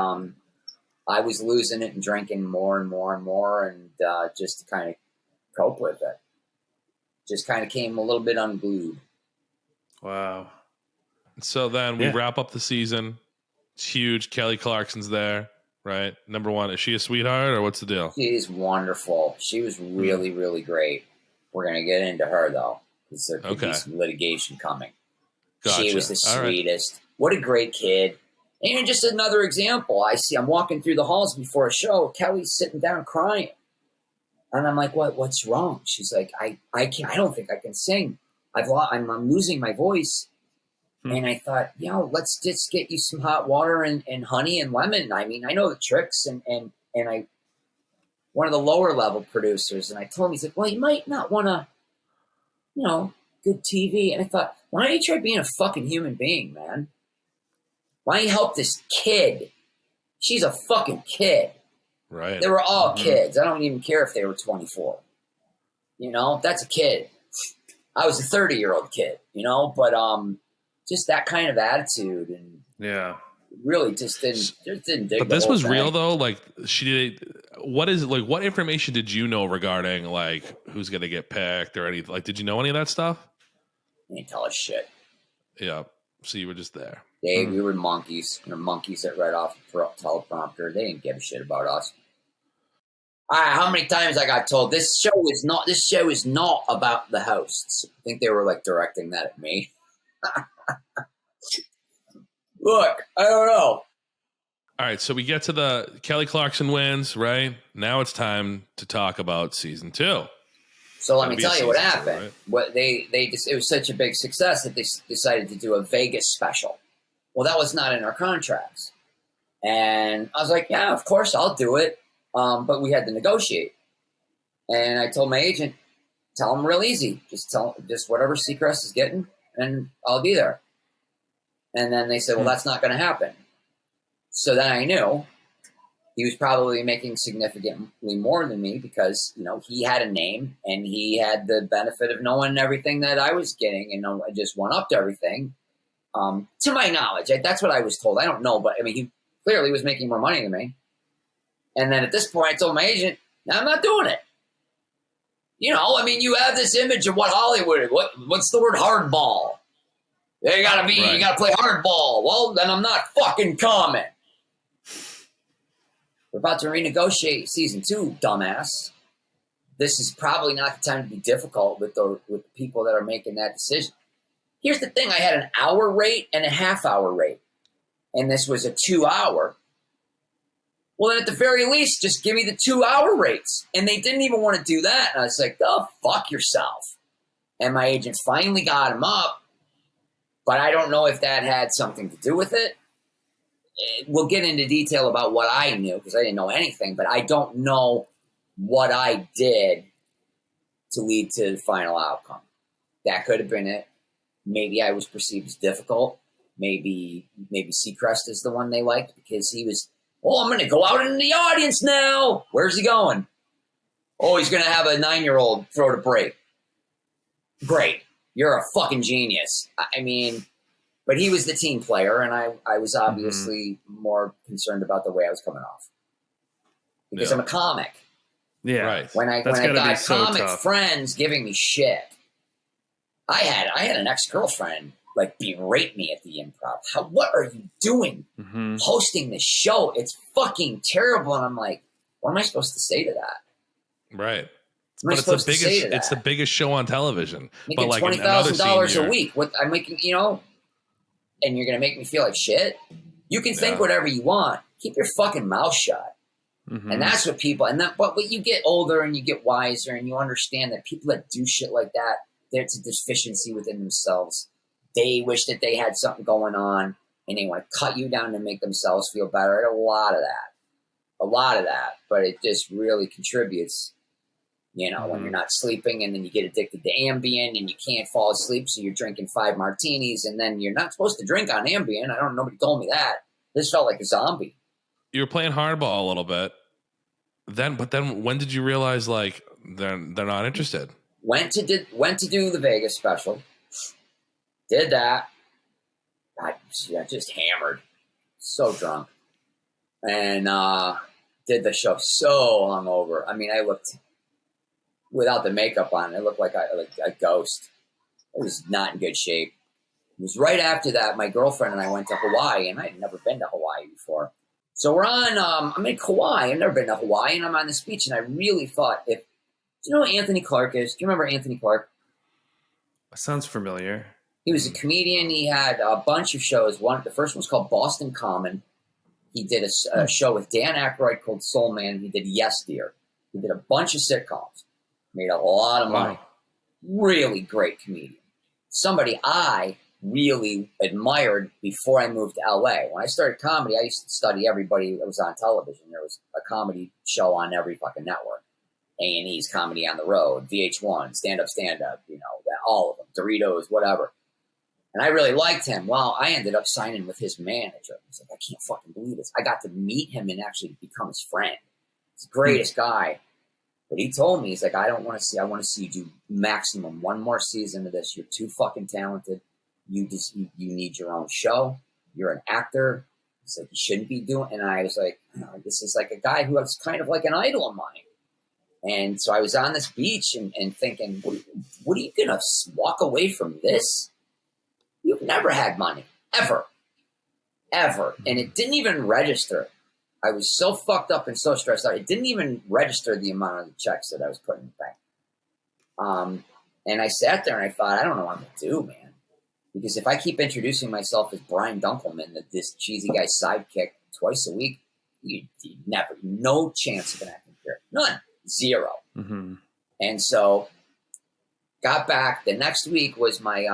I was losing it and drinking more and more and more, and just to kind of cope with it. Just kind of came a little bit unglued. Wow. So then we Yeah. wrap up the season. It's huge. Kelly Clarkson's there, right? Number one. Is she a sweetheart or what's the deal? She is wonderful. She was really, really great. We're going to get into her, though, because there could be some litigation coming. Gotcha. She was the All right. sweetest. What a great kid. And just another example. I'm walking through the halls before a show. Kelly's sitting down crying. And I'm like, what's wrong? She's like, I don't think I can sing. I'm losing my voice. And I thought, let's just get you some hot water and honey and lemon. I mean, I know the tricks. And I, one of the lower level producers, and I told him, he's like, well, you might not want to, good TV. And I thought, why don't you try being a fucking human being, man? Why don't you help this kid? She's a fucking kid. Right. They were all kids. I don't even care if they were 24. That's a kid. I was a 30-year-old kid, but just that kind of attitude, and really just didn't dig. But this was real though. Like what information did you know regarding like who's gonna get picked or anything? Like, did you know any of that stuff? They didn't tell us shit. Yeah. So you were just there. We were monkeys. Monkeys that read off the teleprompter. They didn't give a shit about us. How many times I got told this show is not about the hosts. I think they were like directing that at me. Look, I don't know. All right, so we get to the Kelly Clarkson wins, right? Now it's time to talk about season 2. So let me That'll be tell you what season 2, happened. right? What it was such a big success that they decided to do a Vegas special. Well, that was not in our contracts, and I was like, yeah, of course I'll do it. But we had to negotiate, and I told my agent, tell him real easy, just whatever Seacrest is getting, and I'll be there. And then they said, well, that's not going to happen. So then I knew he was probably making significantly more than me because, he had a name and he had the benefit of knowing everything that I was getting, and I just went up to everything. To my knowledge, that's what I was told. I don't know, but I mean, he clearly was making more money than me. And then at this point, I told my agent, no, I'm not doing it. You have this image of what Hollywood is. What's the word hardball? You gotta play hardball. Well, then I'm not fucking coming. We're about to renegotiate season 2, dumbass. This is probably not the time to be difficult with the people that are making that decision. Here's the thing. I had an hour rate and a half-hour rate. And this was a 2-hour. Well, then at the very least, just give me the 2-hour rates. And they didn't even want to do that. And I was like, oh, fuck yourself. And my agent finally got him up. But I don't know if that had something to do with it. We'll get into detail about what I knew because I didn't know anything. But I don't know what I did to lead to the final outcome. That could have been it. Maybe I was perceived as difficult. Maybe Seacrest is the one they liked because he was, I'm going to go out in the audience now. Where's he going? Oh, he's going to have a 9-year-old throw to break. Great. You're a fucking genius. I mean, but he was the team player, and I was obviously more concerned about the way I was coming off. Because I'm a comic. Yeah. Right. When I got comic friends giving me shit, I had an ex-girlfriend like berate me at the improv. What are you doing hosting this show? It's fucking terrible. And I'm like, what am I supposed to say to that? Right. But it's the biggest show on television. Making but like $20,000 a week. What I'm making, and you're going to make me feel like shit. You can think whatever you want. Keep your fucking mouth shut. Mm-hmm. And that's what people, but when you get older and you get wiser and you understand that people that do shit like that, there's a deficiency within themselves. They wish that they had something going on and they want to cut you down to make themselves feel better. A lot of that, but it just really contributes, when you're not sleeping and then you get addicted to Ambien and you can't fall asleep. So you're drinking 5 martinis and then you're not supposed to drink on Ambien. Nobody told me that. This felt like a zombie. You were playing hardball a little bit. But then when did you realize like they're not interested? Went to do the Vegas special. Did that. I just hammered. So drunk. And did the show so hungover. I mean, I looked, without the makeup on, I looked like a ghost. I was not in good shape. It was right after that, my girlfriend and I went to Hawaii, and I had never been to Hawaii before. So we're on, I'm in Kauai. I've never been to Hawaii, and I'm on this beach, and I really thought, do you know who Anthony Clark is? Do you remember Anthony Clark? That sounds familiar. He was a comedian. He had a bunch of shows. The first one was called Boston Common. He did a show with Dan Aykroyd called Soul Man. He did Yes Dear. He did a bunch of sitcoms. Made a lot of money. Really great comedian. Somebody I really admired before I moved to LA. When I started comedy, I used to study everybody that was on television. There was a comedy show on every fucking network. A&E's Comedy on the Road, VH1, Stand Up, all of them, Doritos, whatever. And I really liked him. Well, I ended up signing with his manager. I was like, I can't fucking believe this. I got to meet him and actually become his friend. He's the greatest guy. But he told me, he's like, I want to see you do maximum one more season of this. You're too fucking talented. You need your own show. You're an actor. He's like, you shouldn't be doing. And I was like, this is like a guy who was kind of like an idol of mine. And so I was on this beach and thinking, what are you going to walk away from this? You've never had money, ever. And it didn't even register. I was so fucked up and so stressed out. It didn't even register the amount of the checks that I was putting in the bank. And I sat there and I thought, I don't know what I'm going to do, man. Because if I keep introducing myself as Brian Dunkleman, this cheesy guy's sidekick twice a week, you never, no chance of an acting career. None. Zero. Mm-hmm. And so got back. The next week was my,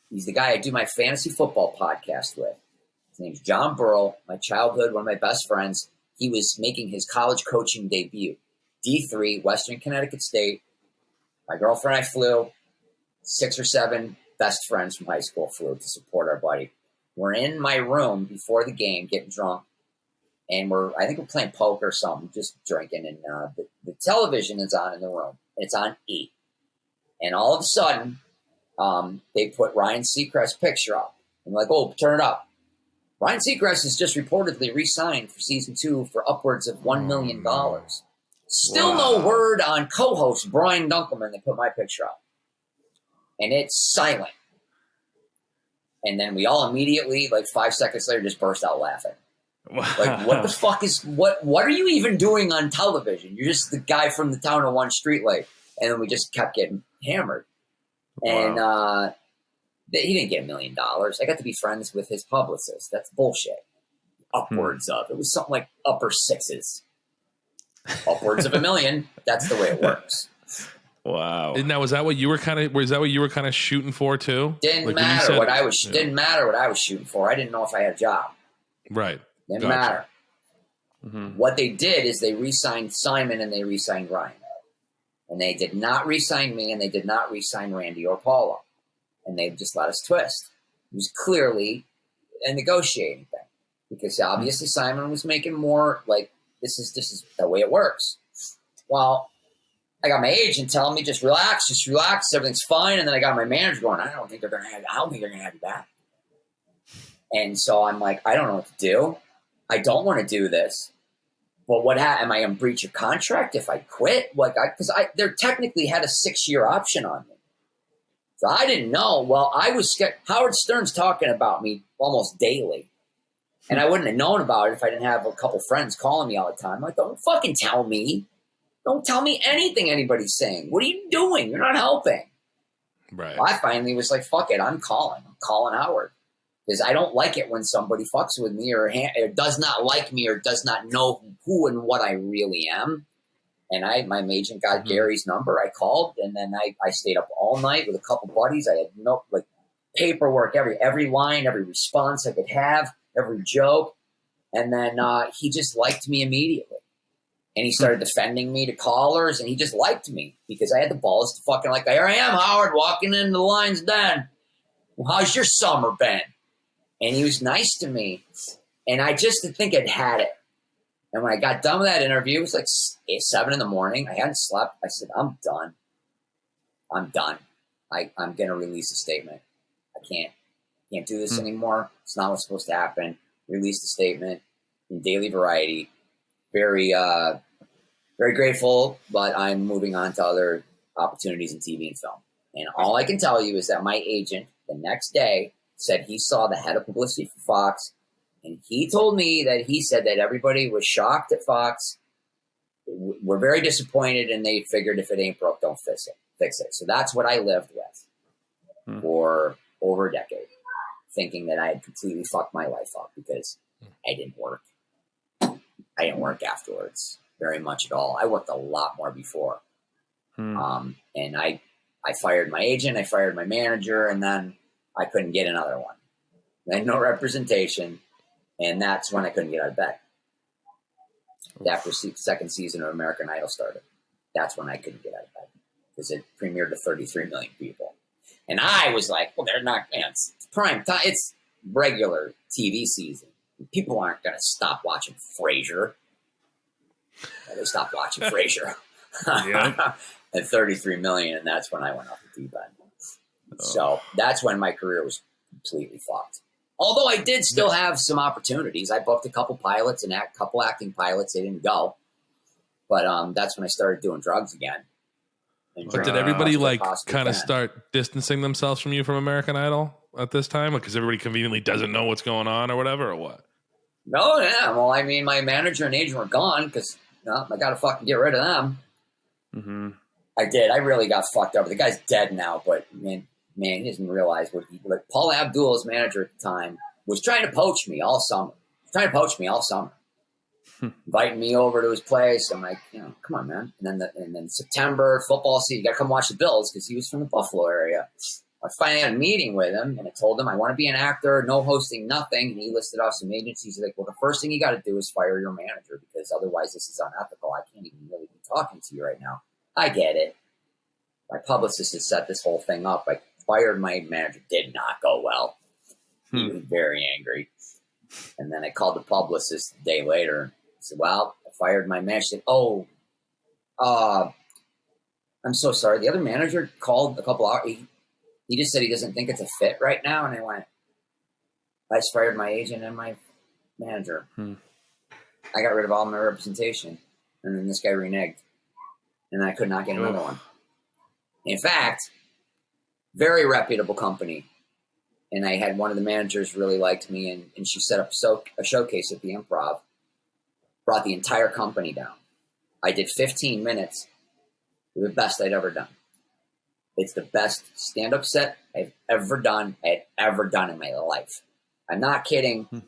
he's the guy I do my fantasy football podcast with. His name's John Burrell, my childhood, one of my best friends. He was making his college coaching debut. D3, Western Connecticut State. My girlfriend and I flew. 6 or 7 best friends from high school flew to support our buddy. We're in my room before the game, getting drunk. And I think we're playing poker or something, just drinking. And the television is on in the room. And it's on 8. And all of a sudden, they put Ryan Seacrest's picture up. I'm like, oh, turn it up. Ryan Seacrest has just reportedly re-signed for season 2 for upwards of $1 million. Still no word on co-host Brian Dunkleman. They put my picture up. And it's silent. And then we all immediately, like 5 seconds later, just burst out laughing. Like, what the fuck what are you even doing on television? You're just the guy from the town of one streetlight. And then we just kept getting hammered. And he didn't get $1 million. I got to be friends with his publicist. That's bullshit. Upwards of. It was something like upper 6s. Upwards of $1 million. That's the way it works. Wow. Now, was that what you were kind of shooting for too? Didn't matter what I was shooting for. I didn't know if I had a job. Right. Didn't matter. Mm-hmm. What they did is they re-signed Simon and they re-signed Ryan. And they did not re-sign me and they did not re-sign Randy or Paula. And they just let us twist. It was clearly a negotiating thing. Because obviously Simon was making more, like, this is the way it works. Well, I got my agent telling me, just relax, everything's fine. And then I got my manager going, I don't think they're gonna have you back. And so I'm like, I don't know what to do. I don't want to do this. But am I in breach of contract if I quit? Because they technically had a 6-year option on me. So I didn't know. Well, I was scared. Howard Stern's talking about me almost daily. And I wouldn't have known about it if I didn't have a couple friends calling me all the time. I'm like, don't fucking tell me. Don't tell me anything anybody's saying. What are you doing? You're not helping. Right. Well, I finally was like, fuck it. I'm calling Howard. because I don't like it when somebody fucks with me or does not like me or does not know who and what I really am. And my agent got Gary's number. I called, and then I stayed up all night with a couple buddies. I had paperwork, every line, every response I could have, every joke. And then he just liked me immediately. And he started defending me to callers, and he just liked me because I had the balls to fucking here I am, Howard, walking into the Lion's Den. Well, how's your summer been? And he was nice to me. And I just didn't think I'd had it. And when I got done with that interview, it was 7 in the morning. I hadn't slept. I said, I'm done. I'm done. I'm going to release a statement. I can't do this anymore. It's not what's supposed to happen. Released a statement in Daily Variety. Very, very grateful, but I'm moving on to other opportunities in TV and film. And all I can tell you is that my agent the next day said he saw the head of publicity for Fox, and he told me that he said that everybody was shocked at Fox. We're very disappointed, and they figured if it ain't broke, don't fix it. So that's what I lived with for over a decade, thinking that I had completely fucked my life up because I didn't work. I didn't work afterwards very much at all. I worked a lot more before. And I fired my agent, I fired my manager, and then I couldn't get another one. I had no representation, and that's when I couldn't get out of bed. After second season of American Idol started, that's when I couldn't get out of bed because it premiered to 33 million people. And I was like, well, they're not, man, it's prime time. It's regular TV season. People aren't going to stop watching Frasier. They stopped watching Frasier at 33 million, and that's when I went off the deep end. So that's when my career was completely fucked. Although I did still have some opportunities. I booked a couple pilots and a couple acting pilots. They didn't go. But that's when I started doing drugs again. But did everybody kind of start distancing themselves from you from American Idol at this time? Because everybody conveniently doesn't know what's going on or whatever, or what? No, yeah. Well, I mean, my manager and agent were gone because I got to fucking get rid of them. Mm-hmm. I did. I really got fucked up. The guy's dead now, but man, he doesn't realize what Paul Abdul's manager at the time was trying to poach me all summer. Inviting me over to his place. I'm like, come on, man. And then September, football season, you got to come watch the Bills because he was from the Buffalo area. I finally had a meeting with him, and I told him I want to be an actor, no hosting, nothing. And he listed off some agencies. He's like, well, the first thing you got to do is fire your manager because otherwise this is unethical. I can't even really be talking to you right now. I get it. My publicist has set this whole thing up. I fired my manager. Did not go well. He was very angry. And then I called the publicist a day later. I said, well, I fired my manager. She said, I'm so sorry. The other manager called a couple hours. He just said he doesn't think it's a fit right now. And I went, I just fired my agent and my manager. I got rid of all my representation. And then this guy reneged. And I could not get another one. In fact, very reputable company. And I had one of the managers really liked me. And she set up a showcase at the Improv. Brought the entire company down. I did 15 minutes. It was the best I'd ever done. It's the best stand-up set I've ever done in my life. I'm not kidding.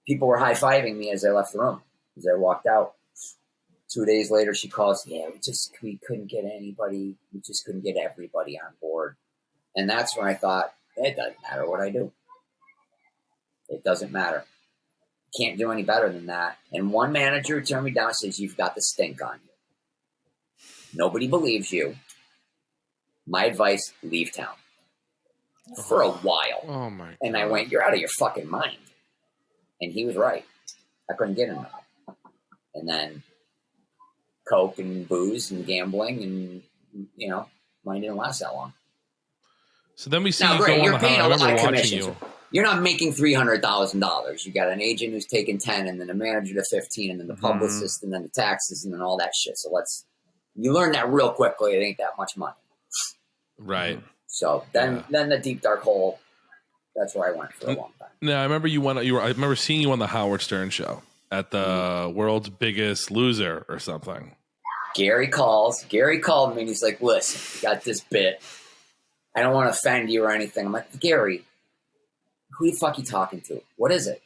People were high-fiving me as I left the room, as I walked out. 2 days later, she calls, we couldn't get anybody. We just couldn't get everybody on board. And that's when I thought, it doesn't matter what I do. It doesn't matter. Can't do any better than that. And one manager turned me down and says, you've got the stink on you. Nobody believes you. My advice, leave town. For a while. Oh my God. And I went, you're out of your fucking mind. And he was right. I couldn't get him out. And then coke and booze and gambling and, mine didn't last that long. So then we see now, you great, go you're on the paying I a lot remember of watching commissions. you. You're not making $300,000. You got an agent who's taking 10, and then a manager to 15, and then the publicist, and then the taxes, and then all that shit. So you learn that real quickly. It ain't that much money, right? So then the deep dark hole. That's where I went for a long time. No, I remember I remember seeing you on the Howard Stern show at the World's Biggest Loser or something. Gary called me and he's like, listen, you got this bit. I don't want to offend you or anything. I'm like, Gary, who the fuck you talking to? What is it?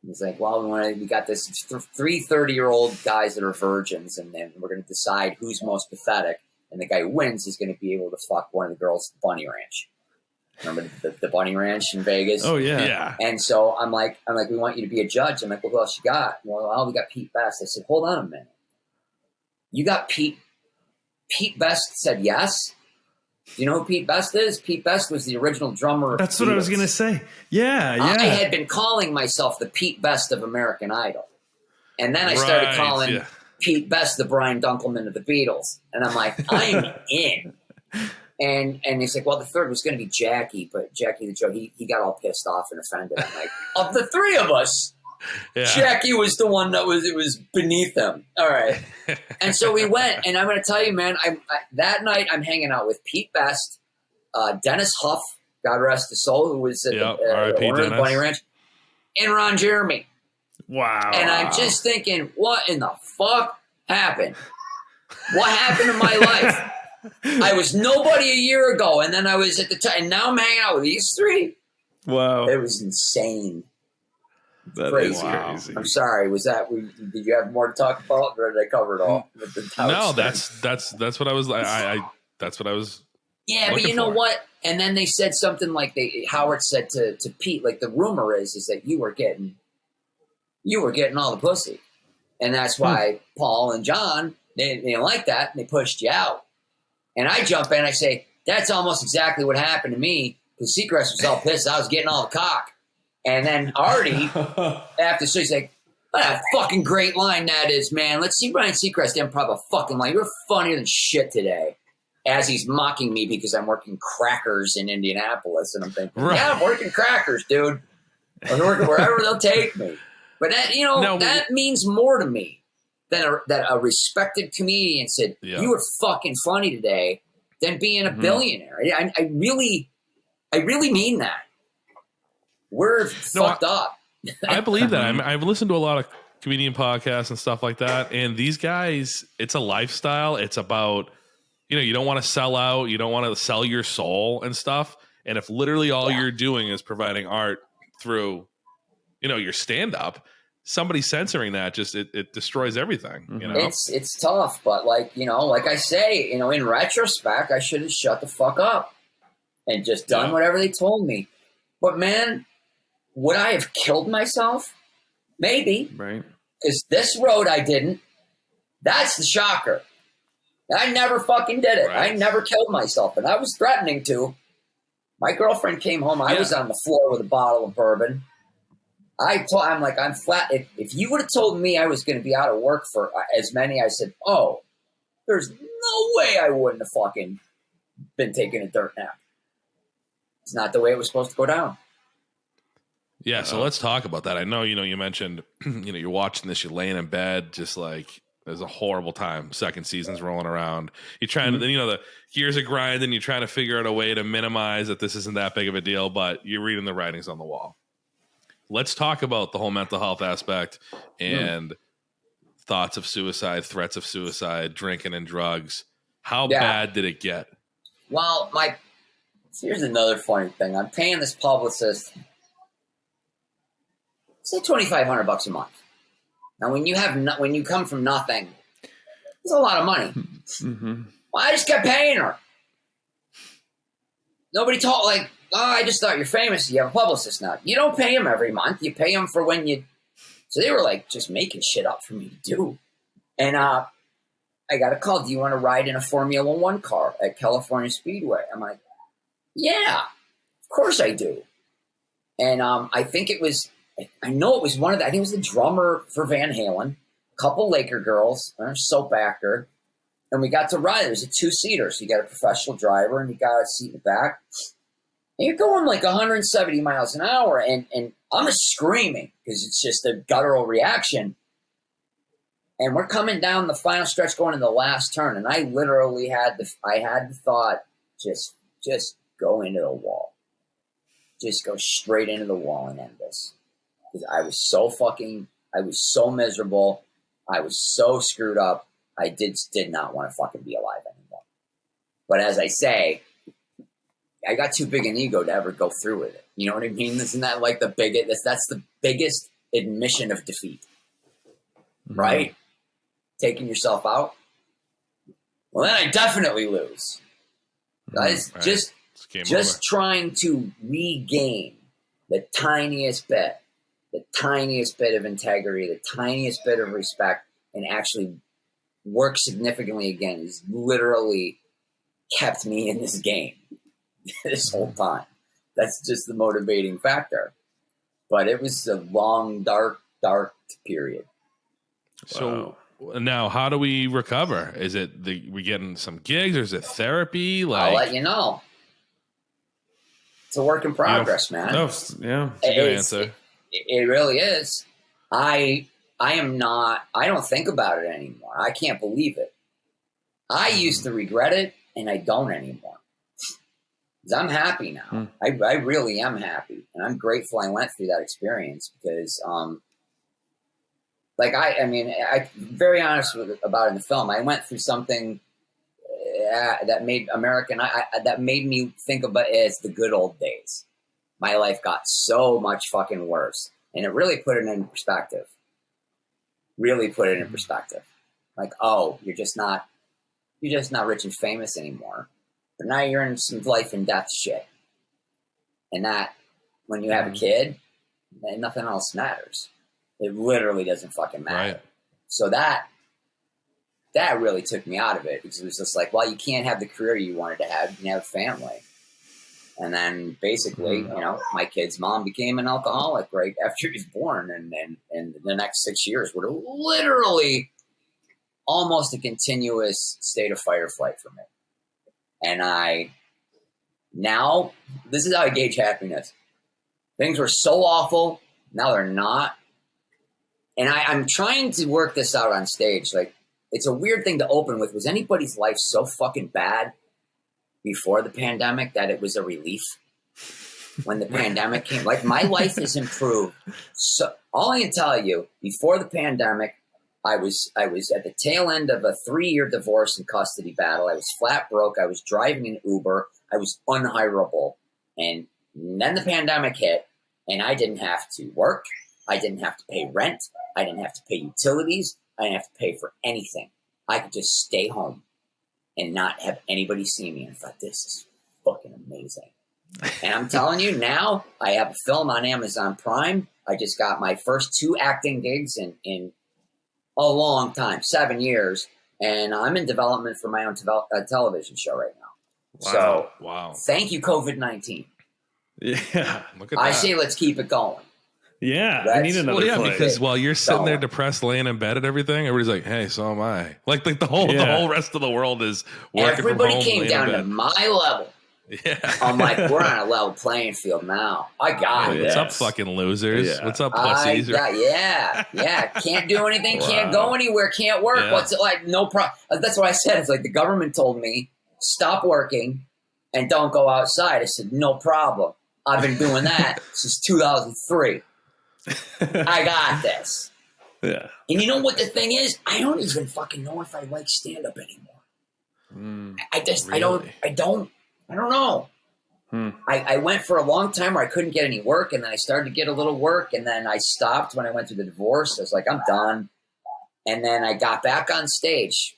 He's like, well, we got this 3 30-year-old guys that are virgins, and then we're going to decide who's most pathetic. And the guy who wins is going to be able to fuck one of the girls at the Bunny Ranch. Remember the Bunny Ranch in Vegas? Oh, yeah. Yeah. And so I'm like, we want you to be a judge. I'm like, well, who else you got? Well, we got Pete Best. I said, hold on a minute. You got Pete Best said yes? Do you know who Pete Best is? Pete Best was the original drummer of That's what I was going to say. Yeah, yeah. I had been calling myself the Pete Best of American Idol. And then I started calling Pete Best the Brian Dunkleman of the Beatles. And I'm like, I'm in. And he's like, well, the third was going to be Jackie, but Jackie the Joe, he got all pissed off and offended. I'm like, of the three of us, Jackie was the one it was beneath him. All right. And so we went, and I'm going to tell you, man, that night I'm hanging out with Pete Best, Dennis Huff, God rest his soul, who was the owner of the Bunny Ranch, and Ron Jeremy. Wow. And I'm just thinking, what in the fuck happened? What happened in my life? I was nobody a year ago, and then I was at the time, and now I'm hanging out with these three. Wow. It was insane. That Crazy. is crazy. I'm sorry. Did you have more to talk about, or did I cover it all? No, that's what I was. That's what I was. Yeah, but you know what? And then they said something like Howard said to Pete, like the rumor is that you were getting all the pussy, and that's why Paul and John they didn't like that, and they pushed you out. And I jump in, I say, that's almost exactly what happened to me, because Seacrest was all pissed. I was getting all the cock. And then Artie, after, so he's like, what a fucking great line that is, man. Let's see Brian Seacrest improv a fucking line. You're funnier than shit today. As he's mocking me because I'm working crackers in Indianapolis. And I'm thinking, yeah, I'm working crackers, dude. I'm working wherever they'll take me. But that, that means more to me than that a respected comedian said, you were fucking funny today, than being a billionaire. I really mean that. We're fucked up. I believe that. I've listened to a lot of comedian podcasts and stuff like that. And these guys, it's a lifestyle. It's about, you don't want to sell out. You don't want to sell your soul and stuff. And if literally all you're doing is providing art through, your stand-up, somebody censoring that it destroys everything. It's tough, but like I say, in retrospect, I should have shut the fuck up and just done whatever they told me. But man, would I have killed myself? Maybe. Right. Because this road I didn't. That's the shocker. I never fucking did it. Right. I never killed myself, and I was threatening to. My girlfriend came home. I was on the floor with a bottle of bourbon. I'm like, I'm flat. If you would have told me I was going to be out of work for as many, I said, oh, there's no way I wouldn't have fucking been taking a dirt nap. It's not the way it was supposed to go down. Yeah, so let's talk about that. I know, you mentioned, you're watching this, you're laying in bed, just like, there's a horrible time. Second season's rolling around. You're trying to, then, the gears are grinding, you're trying to figure out a way to minimize that this isn't that big of a deal, but you're reading the writings on the wall. Let's talk about the whole mental health aspect and thoughts of suicide, threats of suicide, drinking and drugs. How bad did it get? Well, here's another funny thing. I'm paying this publicist, say $2,500 a month. Now, when you come from nothing, it's a lot of money. Mm-hmm. Well, I just kept paying her. Nobody told, I just thought you're famous. You have a publicist now. You don't pay him every month. You pay him for when you. So they were just making shit up for me to do. And I got a call. Do you want to ride in a Formula One car at California Speedway? I'm like, yeah, of course I do. And I think it was. I know it was I think it was the drummer for Van Halen, a couple Laker girls, a soap actor, and we got to ride. It was a 2-seater, so you got a professional driver and you got a seat in the back. And you're going 170 miles an hour, and I'm just screaming because it's just a guttural reaction. And we're coming down the final stretch going in the last turn, and I literally had the thought, just go into the wall. Just go straight into the wall and end this. Because I was so miserable. I was so screwed up. I did not want to fucking be alive anymore. But as I say, I got too big an ego to ever go through with it. You know what I mean? Isn't that like the biggest? That's the biggest admission of defeat, right? Taking yourself out. Well, then I definitely lose. Guys, Right. just trying to regain the tiniest bit of integrity, the tiniest bit of respect, and actually work significantly again has literally kept me in this game this whole time. That's just the motivating factor. But it was a long, dark period. So now, how do we recover? Is it we getting some gigs, or is it therapy? I'll let you know. It's a work in progress, man. Oh, yeah. It's a good answer. It really is. I am not. I don't think about it anymore. I can't believe it. I used to regret it, and I don't anymore. 'Cause I'm happy now. I really am happy, and I'm grateful I went through that experience because, like I'm very honest about it in the film. I went through something that made that made me think about it as the good old days. My life got so much fucking worse, and it really put it in perspective. Like, oh, you're just not rich and famous anymore. But now you're in some life and death shit. And that, when you have a kid, then nothing else matters. It literally doesn't fucking matter. Right. So that really took me out of it, because it was just like, well, you can't have the career you wanted to have. You can have a family. And then basically, my kid's mom became an alcoholic right after he was born. And the next 6 years were literally almost a continuous state of fight or flight for me. And now, this is how I gauge happiness. Things were so awful, now they're not. And I'm trying to work this out on stage. Like, it's a weird thing to open with. Was anybody's life so fucking bad before the pandemic that it was a relief when the pandemic came? Like, my life has improved. So all I can tell you, before the pandemic, I was at the tail end of a 3-year divorce and custody battle. I was flat broke. I was driving an Uber. I was unhireable. And then the pandemic hit, and I didn't have to work. I didn't have to pay rent. I didn't have to pay utilities. I didn't have to pay for anything. I could just stay home and not have anybody see me. And I thought, this is fucking amazing. And I'm telling you, now I have a film on Amazon Prime. I just got my first 2 acting gigs in a long time, 7 years, and I'm in development for my own television show right now. Wow. Thank you, COVID-19. Yeah. Look at I that. say let's keep it going. Yeah. I need another play. Because while you're sitting there depressed, laying in bed and everything, everybody's like, "Hey, so am I." Like the whole rest of the world is working Everybody from home, came laying down in to bed. my level. Yeah. I'm like, we're on a level playing field now. I got What's it. up, fucking losers? Yeah. What's up, I pussies? got, yeah. Can't do anything. Can't go anywhere. Can't work. Yeah. What's it like? No problem. That's what I said. It's like the government told me, stop working and don't go outside. I said, no problem. I've been doing that since 2003. I got this. Yeah. And you know what the thing is? I don't even fucking know if I like stand-up anymore. I don't know. I went for a long time where I couldn't get any work, and then I started to get a little work, and then I stopped when I went through the divorce. I was like, I'm done. And then I got back on stage,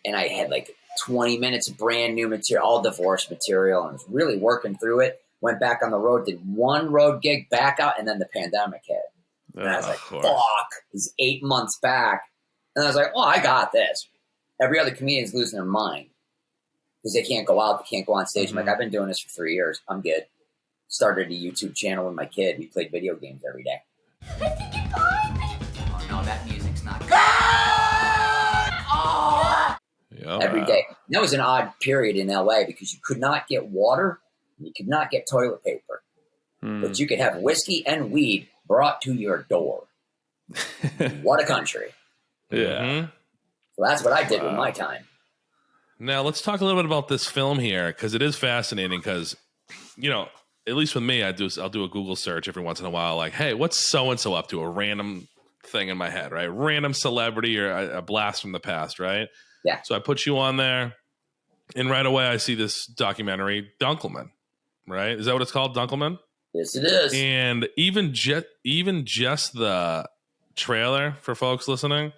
and I had like 20 minutes of brand new material, all divorce material, and I was really working through it. Went back on the road, did 1 road gig, back out, and then the pandemic hit. And I was like, fuck, it was 8 months back. And I was like, well, I got this. Every other comedian's losing their mind because they can't go out, they can't go on stage. I'm like, I've been doing this for 3 years. I'm good. Started a YouTube channel with my kid. We played video games every day. I think you're fine. Oh, no, that music's not good. Yeah. Every day. And that was an odd period in LA because you could not get water. You could not get toilet paper. But you could have whiskey and weed brought to your door. What a country. Yeah. Mhm. So that's what I did with my time. Now let's talk a little bit about this film here, because it is fascinating. Because, at least with me, I'll do a Google search every once in a while, like, hey, what's so and so up to? A random thing in my head, right? Random celebrity or a blast from the past, right? Yeah. So I put you on there. And right away, I see this documentary, Dunkleman. Right? Is that what it's called, Dunkleman? Yes, it is. And even just the trailer for folks listening,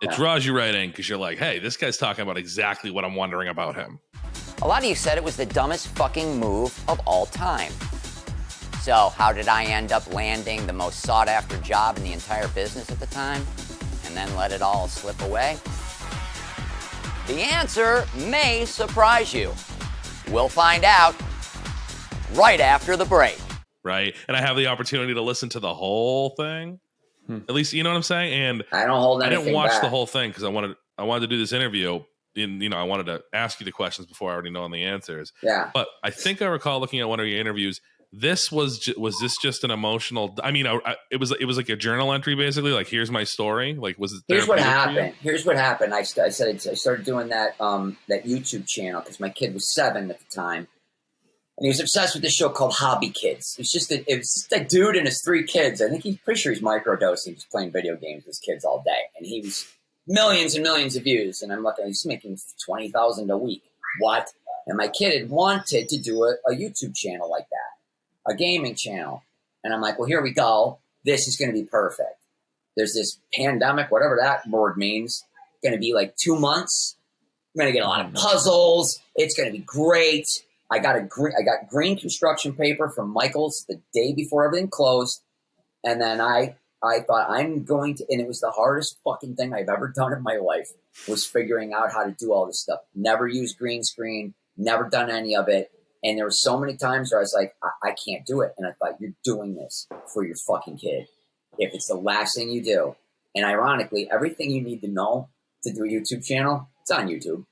it draws you right in because you're like, hey, this guy's talking about exactly what I'm wondering about him. A lot of you said it was the dumbest fucking move of all time. So, how did I end up landing the most sought-after job in the entire business at the time, and then let it all slip away? The answer may surprise you. We'll find out right after the break. Right? And I have the opportunity to listen to the whole thing. At least, you know what I'm saying? And I don't hold anything I didn't watch back. the whole thing because I wanted to do this interview. I wanted to ask you the questions before I already know the answers. Yeah. But I think I recall looking at one of your interviews. This was this just an emotional? I mean, it was like a journal entry, basically. Like, here's my story. Like, was it? Here's what therapeutic for you? happened. Here's what happened. I started doing that YouTube channel because my kid was 7 at the time, and he was obsessed with this show called Hobby Kids. It was just a dude and his 3 kids. I think he's pretty sure he's microdosing, just playing video games with his kids all day, and he was millions and millions of views. And I'm looking, he's making $20,000 a week. What? And my kid had wanted to do a YouTube channel like that, a gaming channel. And I'm like, well, here we go. This is going to be perfect. There's this pandemic, whatever that word means, going to be like 2 months. I'm going to get a lot of puzzles. It's going to be great. I got green construction paper from Michael's the day before everything closed. And then I thought I'm going to, and it was the hardest fucking thing I've ever done in my life, was figuring out how to do all this stuff. Never used green screen, never done any of it. And there were so many times where I was like, I can't do it. And I thought, you're doing this for your fucking kid. If it's the last thing you do. And ironically, everything you need to know to do a YouTube channel, it's on YouTube.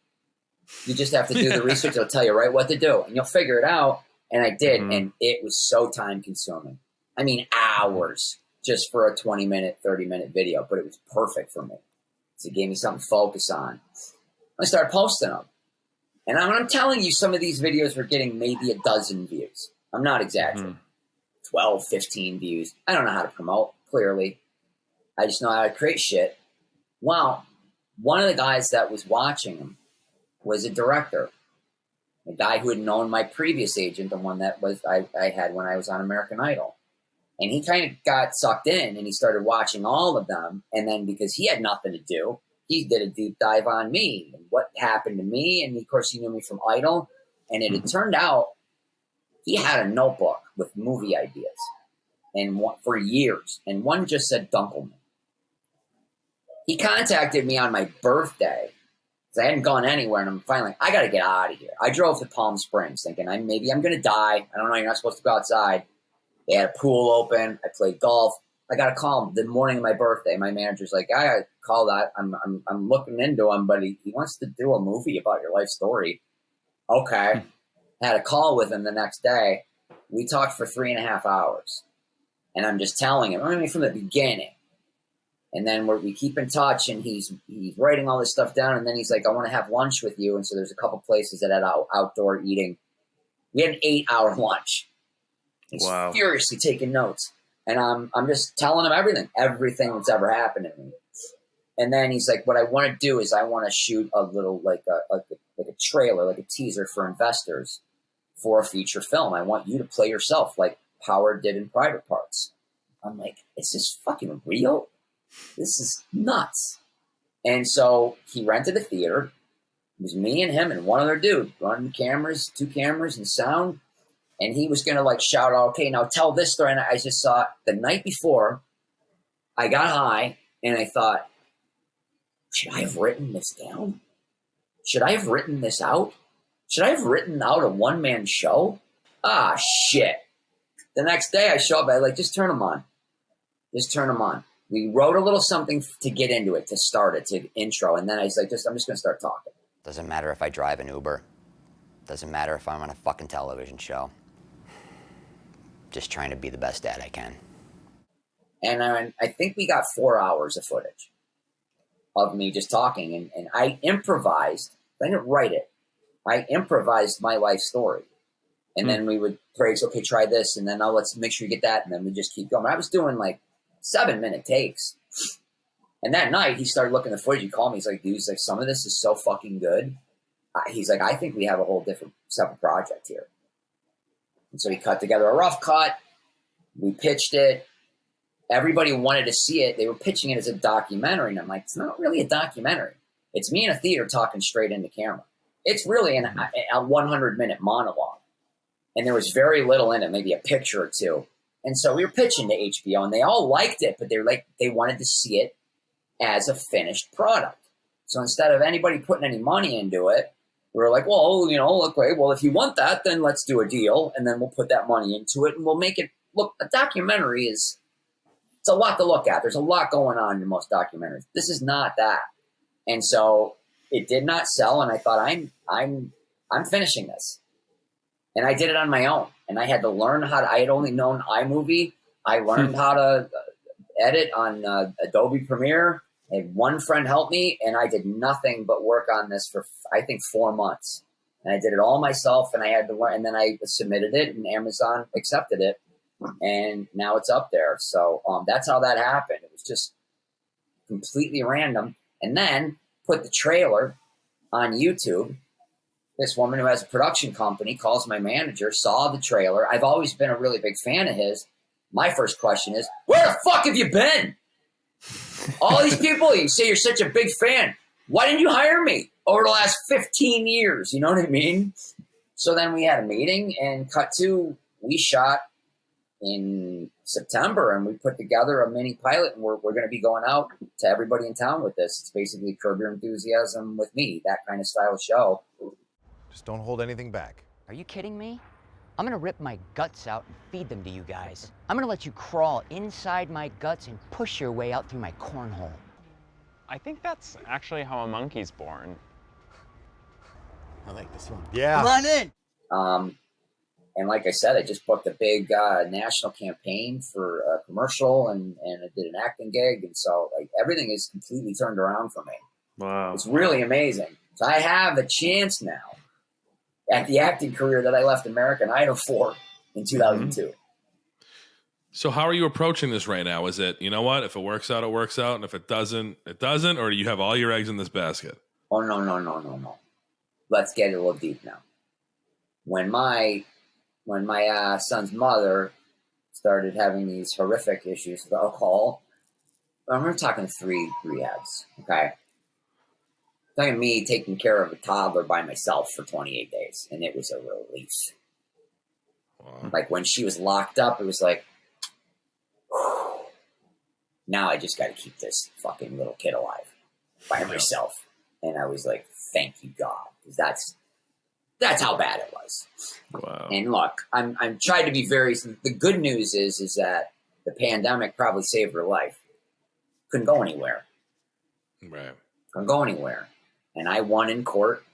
You just have to do the research. It'll tell you right what to do. And you'll figure it out. And I did. And it was so time consuming. I mean, hours just for a 20-minute, 30-minute video. But it was perfect for me. So it gave me something to focus on. I started posting them. And I'm telling you, some of these videos were getting maybe a dozen views. I'm not exaggerating. 12, 15 views. I don't know how to promote, clearly. I just know how to create shit. Well, one of the guys that was watching him was a director. A guy who had known my previous agent, the one that was I had when I was on American Idol. And he kind of got sucked in, and he started watching all of them. And then because he had nothing to do, he did a deep dive on me and what happened to me. And of course, he knew me from Idol. And it had turned out he had a notebook with movie ideas, and for years. And one just said Dunkleman. He contacted me on my birthday because I hadn't gone anywhere, and I'm finally, I got to get out of here. I drove to Palm Springs thinking maybe I'm going to die. I don't know. You're not supposed to go outside. They had a pool open. I played golf. I got a call the morning of my birthday. My manager's like, I got to call that. I'm looking into him, but he wants to do a movie about your life story. Okay. Had a call with him the next day. We talked for 3.5 hours. And I'm just telling him, I mean, from the beginning. And then we keep in touch, and he's writing all this stuff down. And then he's like, I want to have lunch with you. And so there's a couple places that had outdoor eating. We had an 8-hour lunch. He's furiously taking notes. And I'm just telling him everything that's ever happened to me. And then he's like, what I want to do is I want to shoot a little, like a trailer, like a teaser for investors for a feature film. I want you to play yourself like Howard did in Private Parts. I'm like, is this fucking real? This is nuts. And so he rented a theater. It was me and him and one other dude running cameras, 2 cameras and sound. And he was going to like shout out, okay, now tell this story. And I just saw it the night before. I got high and I thought, should I have written this down? Should I have written this out? Should I have written out a one-man show? Ah, shit. The next day I show up, I like, just turn them on. Just turn them on. We wrote a little something to get into it, to start it, to intro. And then I was like, I'm just going to start talking. Doesn't matter if I drive an Uber. Doesn't matter if I'm on a fucking television show. Just trying to be the best dad I can. And I think we got 4 hours of footage of me just talking. And I improvised. I didn't write it. I improvised my life story. And then we would praise, okay, try this. And then, oh, let's make sure you get that. And then we just keep going. I was doing like 7-minute takes. And that night, he started looking at the footage. He called me. He's like, dude, some of this is so fucking good. he's like, I think we have a whole different separate project here. And so he cut together a rough cut. We pitched it. Everybody wanted to see it. They were pitching it as a documentary. And I'm like, it's not really a documentary. It's me in a theater talking straight into camera. It's really a 100-minute monologue. And there was very little in it, maybe a picture or two. And so we were pitching to HBO, and they all liked it, but they wanted to see it as a finished product. So instead of anybody putting any money into it, we were like, well, okay, well, if you want that, then let's do a deal, and then we'll put that money into it, and we'll make it look. A documentary it's a lot to look at. There's a lot going on in most documentaries. This is not that. And so it did not sell, and I thought, I'm finishing this. And I did it on my own. And I had to learn I had only known iMovie. I learned how to edit on Adobe Premiere. I had one friend help me, and I did nothing but work on this for, I think, 4 months. And I did it all myself, and I had to learn. And then I submitted it, and Amazon accepted it. And now it's up there. So that's how that happened. It was just completely random. And then put the trailer on YouTube. This woman who has a production company calls my manager, saw the trailer. I've always been a really big fan of his. My first question is, where the fuck have you been? All these people, you say you're such a big fan. Why didn't you hire me over the last 15 years? You know what I mean? So then we had a meeting, and cut to, we shot in September, and we put together a mini pilot, and we're going to be going out to everybody in town with this. It's basically Curb Your Enthusiasm with me, that kind of style show. Just don't hold anything back. Are you kidding me? I'm gonna rip my guts out and feed them to you guys. I'm gonna let you crawl inside my guts and push your way out through my cornhole. I think that's actually how a monkey's born. I like this one. Yeah. Come on in. And like I said, I just booked a big national campaign for a commercial, and I did an acting gig. And so like everything is completely turned around for me. Wow. It's really amazing. So I have a chance now at the acting career that I left American Idol for in 2002. So how are you approaching this right now? Is it, you know what, if it works out, it works out, and if it doesn't, it doesn't, or do you have all your eggs in this basket? Oh, no. Let's get a little deep now. When my son's mother started having these horrific issues with alcohol, we're talking 3 rehabs, okay? Talking me taking care of a toddler by myself for 28 days, and it was a relief. Wow. Like when she was locked up, it was like, whew, now I just got to keep this fucking little kid alive by myself. And I was like, thank you, God, because that's how bad it was. Wow. And look, I'm trying to be very. The good news is that the pandemic probably saved her life. Couldn't go anywhere. Right. Couldn't go anywhere. And I won in court.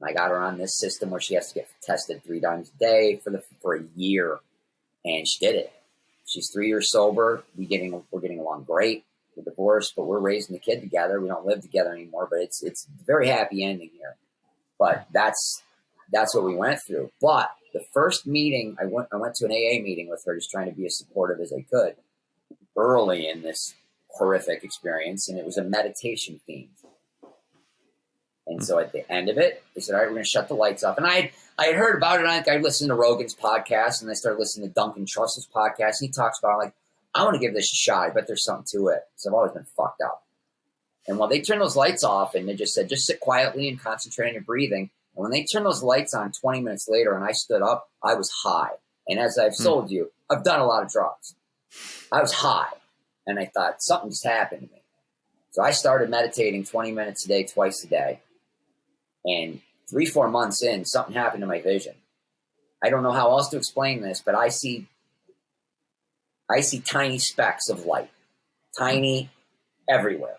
I got her on this system where she has to get tested 3 times a day for a year, and she did it. She's 3 years sober. We're getting along great. We're divorced, but we're raising the kid together. We don't live together anymore, but it's a very happy ending here. But that's what we went through. But the first meeting, I went to an AA meeting with her, just trying to be as supportive as I could early in this horrific experience, and it was a meditation theme. And so at the end of it, they said, all right, we're going to shut the lights off. And I had heard about it. I listened to Rogan's podcast, and I started listening to Duncan Trussell's podcast. And he talks about, like, I want to give this a shot. I bet there's something to it. So I've always been fucked up. And while they turned those lights off, and they just said, just sit quietly and concentrate on your breathing. And when they turned those lights on 20 minutes later and I stood up, I was high. And as I've told you, I've done a lot of drugs. I was high. And I thought, something just happened to me. So I started meditating 20 minutes a day, twice a day. And 3-4 months in, something happened to my vision. I don't know how else to explain this, but I see tiny specks of light, tiny everywhere.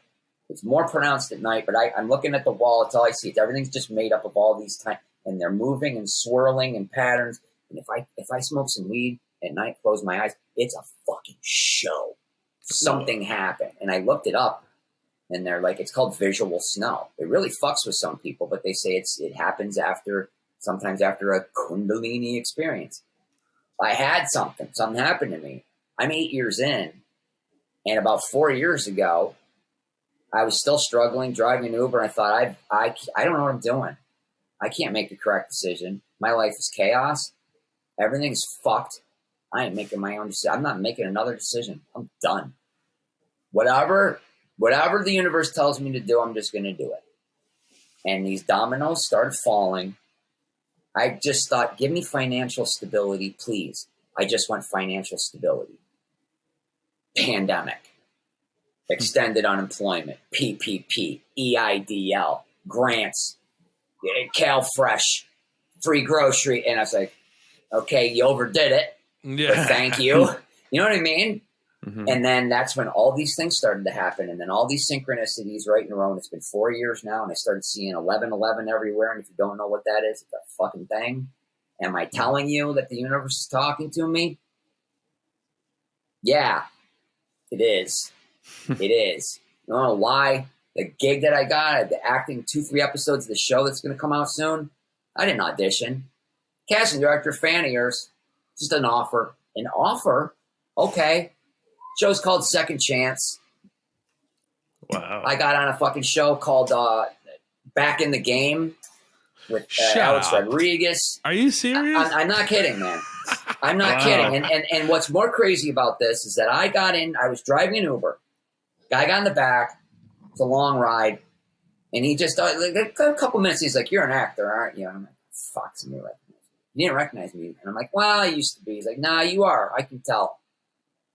It's more pronounced at night, but I'm looking at the wall. It's all I see. Everything's just made up of all these tiny, and they're moving and swirling in patterns. And if I smoke some weed at night, close my eyes, it's a fucking show. Something happened, and I looked it up. And they're like, it's called visual snow. It really fucks with some people, but they say it happens sometimes after a Kundalini experience. I had something happened to me. I'm 8 years in, and about 4 years ago, I was still struggling, driving an Uber, and I thought, I don't know what I'm doing. I can't make the correct decision. My life is chaos. Everything's fucked. I ain't making my own decision. I'm not making another decision. I'm done. Whatever the universe tells me to do, I'm just going to do it. And these dominoes started falling. I just thought, give me financial stability, please. I just want financial stability. Pandemic. Extended unemployment. PPP. EIDL. Grants. CalFresh. Free grocery. And I was like, okay, you overdid it. Yeah. But thank you. You know what I mean? Mm-hmm. And then that's when all these things started to happen. And then all these synchronicities right in a row. And it's been 4 years now. And I started seeing 1111 everywhere. And if you don't know what that is, it's a fucking thing. Am I telling you that the universe is talking to me? Yeah, it is. It is. You don't know why. The gig that I got, the acting 2-3 episodes of the show that's going to come out soon, I didn't audition. Casting director, fan of yours. Just an offer. An offer? Okay. Show's called Second Chance. Wow. I got on a fucking show called Back in the Game with Alex Rodriguez. Are you serious? I'm not kidding, man. I'm not kidding. And what's more crazy about this is that I got in, I was driving an Uber. Guy got in the back. It's a long ride. And he just, like, a couple minutes, he's like, you're an actor, aren't you? And I'm like, fuck, somebody recognize me. He didn't recognize me. And I'm like, well, I used to be. He's like, nah, you are. I can tell.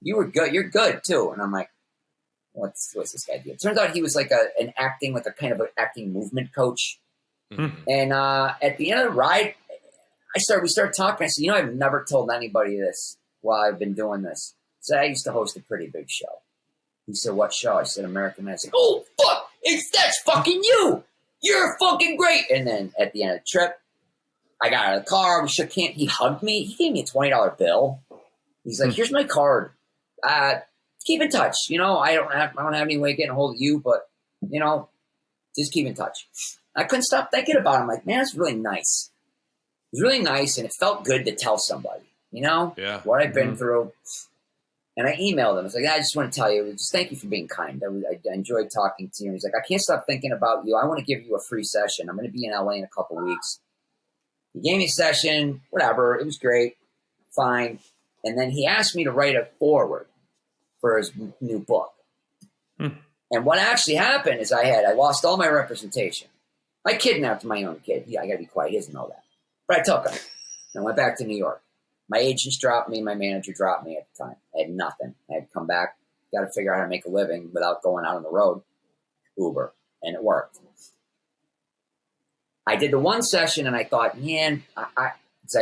You were good. You're good, too. And I'm like, what's this guy doing? Turns out he was like a kind of an acting movement coach. Mm-hmm. And at the end of the ride, we started talking. I said, I've never told anybody this while I've been doing this. So I used to host a pretty big show. He said, what show? I said, American Man. I said, oh, fuck, that's fucking you. You're fucking great. And then at the end of the trip, I got out of the car. We shook hands. He hugged me. He gave me a $20 bill. He's like, here's my card. Keep in touch. I don't have any way of getting a hold of you, but, just keep in touch. I couldn't stop thinking about it. I'm like, man, it's really nice. It was really nice, and it felt good to tell somebody, what I've been through. And I emailed him. I was like, I just want to tell you, just thank you for being kind. I enjoyed talking to you. And he's like, I can't stop thinking about you. I want to give you a free session. I'm going to be in LA in a couple of weeks. He gave me a session, whatever. It was great. Fine. And then he asked me to write a foreword for his new book. And what actually happened is I lost all my representation. I kidnapped my own kid. Yeah, I got to be quiet. He doesn't know that. But I took him. And I went back to New York. My agents dropped me. My manager dropped me at the time. I had nothing. I had to come back. Got to figure out how to make a living without going out on the road. Uber. And it worked. I did the one session and I thought, man, I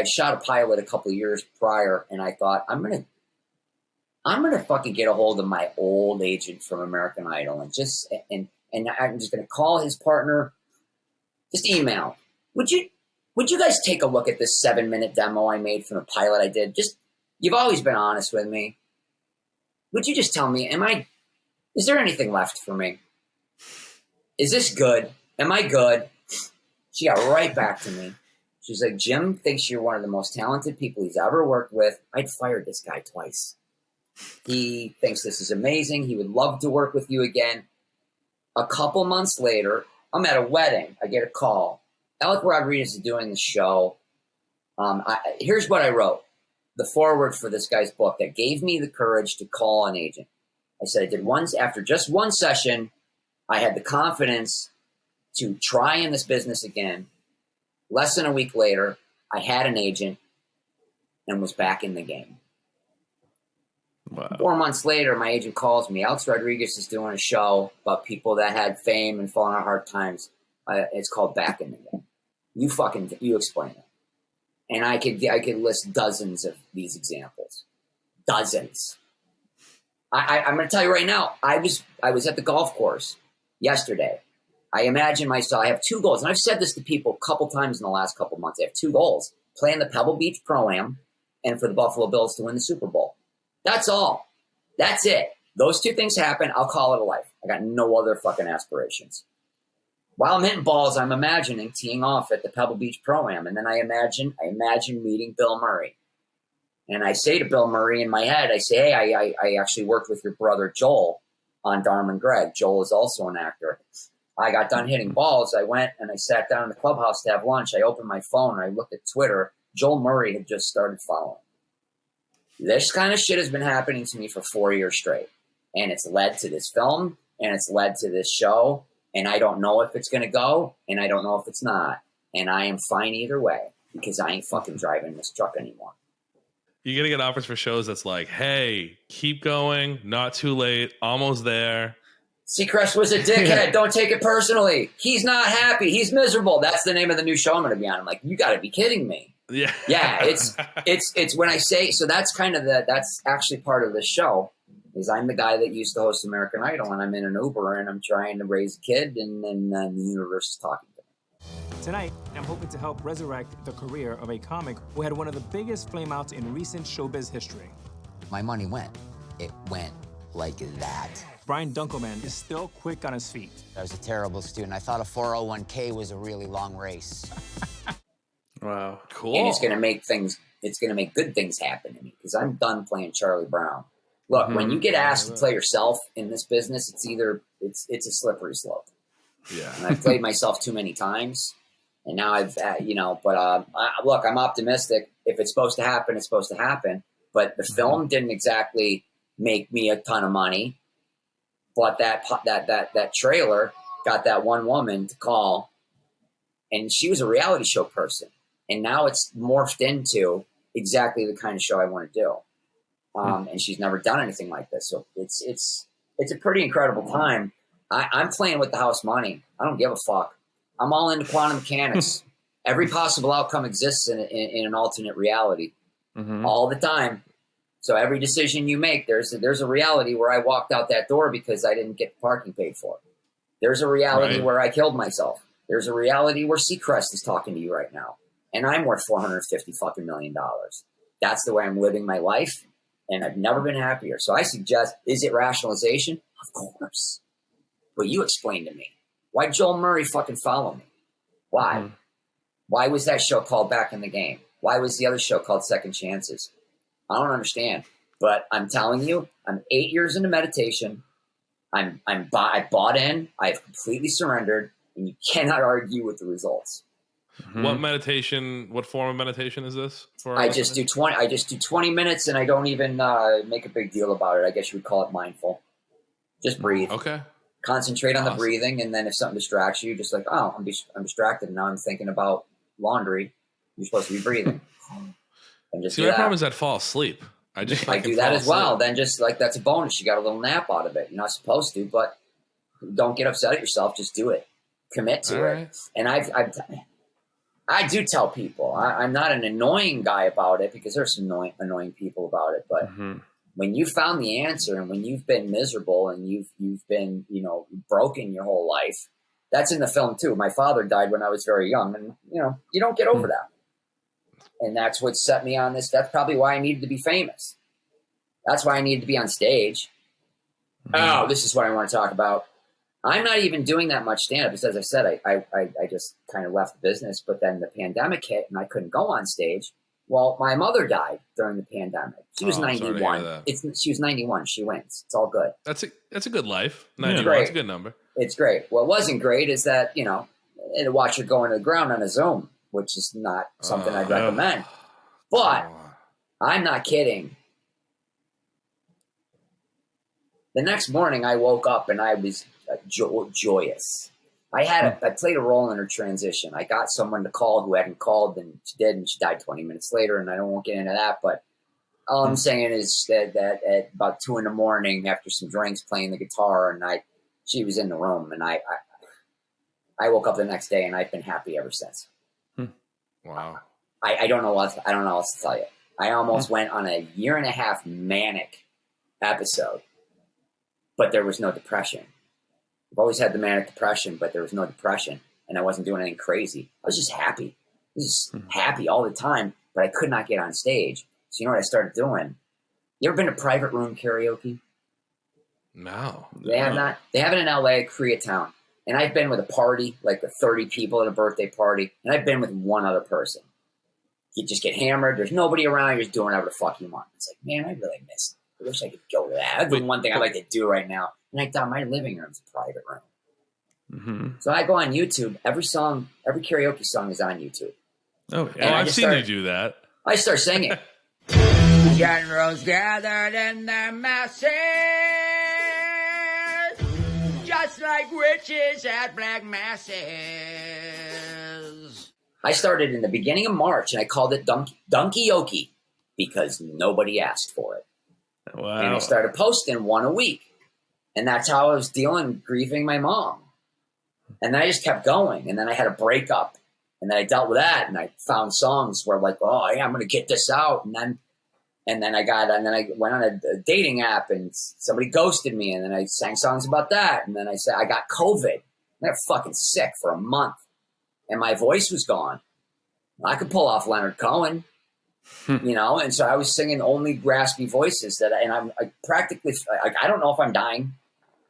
shot a pilot a couple of years prior, and I thought, I'm gonna fucking get a hold of my old agent from American Idol and I'm just gonna call his partner, just email. Would you guys take a look at this 7-minute demo I made from the pilot I did? You've always been honest with me. Would you just tell me, is there anything left for me? Is this good? Am I good? She got right back to me. She's like, Jim thinks you're one of the most talented people he's ever worked with. I'd fired this guy twice. He thinks this is amazing. He would love to work with you again. A couple months later, I'm at a wedding. I get a call. Alex Rodriguez is doing the show. Here's what I wrote. The foreword for this guy's book that gave me the courage to call an agent. I said after just one session, I had the confidence to try in this business again. Less than a week later, I had an agent and was back in the game. Wow. 4 months later, my agent calls me. Alex Rodriguez is doing a show about people that had fame and fallen on hard times. It's called Back in the Game. You explain it. And I could list dozens of these examples. Dozens. I'm going to tell you right now, I was at the golf course yesterday. I imagine myself, I have 2 goals. And I've said this to people a couple times in the last couple months. I have 2 goals. Play in the Pebble Beach Pro-Am and for the Buffalo Bills to win the Super Bowl. That's all. That's it. Those 2 things happen. I'll call it a life. I got no other fucking aspirations. While I'm hitting balls, I'm imagining teeing off at the Pebble Beach Pro-Am. And then I imagine meeting Bill Murray. And I say to Bill Murray in my head, I say, hey, I actually worked with your brother Joel on Dharma and Greg. Joel is also an actor. I got done hitting balls. I went and I sat down in the clubhouse to have lunch. I opened my phone and I looked at Twitter. Joel Murray had just started following. This kind of shit has been happening to me for 4 years straight. And it's led to this film and it's led to this show. And I don't know if it's going to go and I don't know if it's not. And I am fine either way because I ain't fucking driving this truck anymore. You're going to get offers for shows that's like, hey, keep going, not too late, almost there. Seacrest was a dickhead. Don't take it personally. He's not happy. He's miserable. That's the name of the new show I'm going to be on. I'm like, you got to be kidding me. Yeah. Yeah. It's when I say, so that's kind of that's actually part of the show is I'm the guy that used to host American Idol and I'm in an Uber and I'm trying to raise a kid and then the universe is talking to me. Tonight, I'm hoping to help resurrect the career of a comic who had one of the biggest flameouts in recent showbiz history. My money went. It went like that. Brian Dunkleman is still quick on his feet. I was a terrible student. I thought a 401k was a really long race. Wow. Cool. And it's going to make good things happen to me because I'm done playing Charlie Brown. Look, when you get asked to play yourself in this business, it's a slippery slope. Yeah. And I've played myself too many times. And now look, I'm optimistic. If it's supposed to happen, it's supposed to happen. But the film didn't exactly make me a ton of money. But that trailer got that one woman to call, and she was a reality show person. And now it's morphed into exactly the kind of show I want to do. And she's never done anything like this. So it's a pretty incredible time. I'm playing with the house money. I don't give a fuck. I'm all into quantum mechanics. Every possible outcome exists in an alternate reality all the time. So every decision you make, there's a reality where I walked out that door because I didn't get parking paid for. There's a reality where I killed myself. There's a reality where Seacrest is talking to you right now. And I'm worth $450 million. That's the way I'm living my life. And I've never been happier. So I suggest, is it rationalization? Of course. But you explain to me. Why Joel Murray fucking follow me? Why? Why was that show called Back in the Game? Why was the other show called Second Chances? I don't understand. But I'm telling you, I'm 8 years into meditation. I bought in. I've completely surrendered. And you cannot argue with the results. What meditation? What form of meditation is this? I just do 20 minutes, and I don't even make a big deal about it. I guess you would call it mindful. Just breathe. Okay. Concentrate on the breathing, and then if something distracts you, just like, oh, I'm distracted, and now I'm thinking about laundry. You're supposed to be breathing. And just see, my problem is I'd fall asleep. I do that as well. Then just like that's a bonus. You got a little nap out of it. You're not supposed to, but don't get upset at yourself. Just do it. Commit to it. And I do tell people I'm not an annoying guy about it because there's some annoying people about it. But when you found the answer and when you've been miserable and you've been broken your whole life, that's in the film too. My father died when I was very young, and you don't get over that. And that's what set me on this. That's probably why I needed to be famous. That's why I needed to be on stage. Oh, this is what I want to talk about. I'm not even doing that much stand-up. Because as I said, I just kind of left the business. But then the pandemic hit, and I couldn't go on stage. Well, my mother died during the pandemic. She was 91. She was 91. She wins. It's all good. That's a good life. 91. Great. That's a good number. It's great. What wasn't great is that, to watch her go into the ground on a Zoom, which is not something I'd recommend. But I'm not kidding. The next morning I woke up and I was joyous. I played a role in her transition. I got someone to call who hadn't called, and she did, and she died 20 minutes later, and I won't get into that, but all I'm saying is that at about 2 a.m. after some drinks playing the guitar, and she was in the room, and I woke up the next day, and I've been happy ever since. Wow. I don't know what else to tell you. I almost went on a 1.5 year manic episode, but there was no depression. I've always had the manic depression, but there was no depression, and I wasn't doing anything crazy. I was just happy. I was just happy all the time, but I could not get on stage. So you know what I started doing? You ever been to private room karaoke? No. They have not. They have it in LA, Koreatown. And I've been with a party, like with 30 people at a birthday party, and I've been with one other person. You just get hammered. There's nobody around. You're just doing whatever the fuck you want. It's like, man, I really miss it. I wish I could go to that. That's the one thing I like to do right now. And I thought my living room's a private room. So I go on YouTube. Every karaoke song is on YouTube. Oh, Oh, I've seen you do that. I start singing. Generals gathered in their masses, just like witches at black masses. I started in the beginning of March, and I called it Dunkey because nobody asked for it. Wow. And I started posting one a week. And that's how I was grieving my mom. And then I just kept going. And then I had a breakup. And then I dealt with that. And I found songs where like, oh, yeah, I'm going to get this out. And then I went on a dating app and somebody ghosted me. And then I sang songs about that. And then I said, I got COVID. I got fucking sick for a month. And my voice was gone. I could pull off Leonard Cohen. And so I was singing only raspy voices I don't know if I'm dying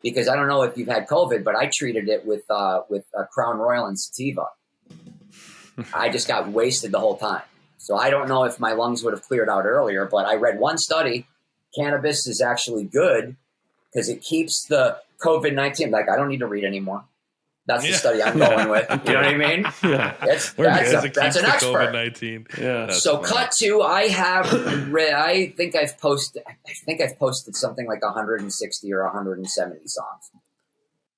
because I don't know if you've had COVID, but I treated it with Crown Royal and sativa. I just got wasted the whole time. So I don't know if my lungs would have cleared out earlier, but I read one study, cannabis is actually good because it keeps the COVID-19, like I don't need to read anymore. That's the study I'm going with. You know what I mean? Yeah. That's an expert. COVID-19. Yeah. So funny. Cut to, I think I've posted something like 160 or 170 songs.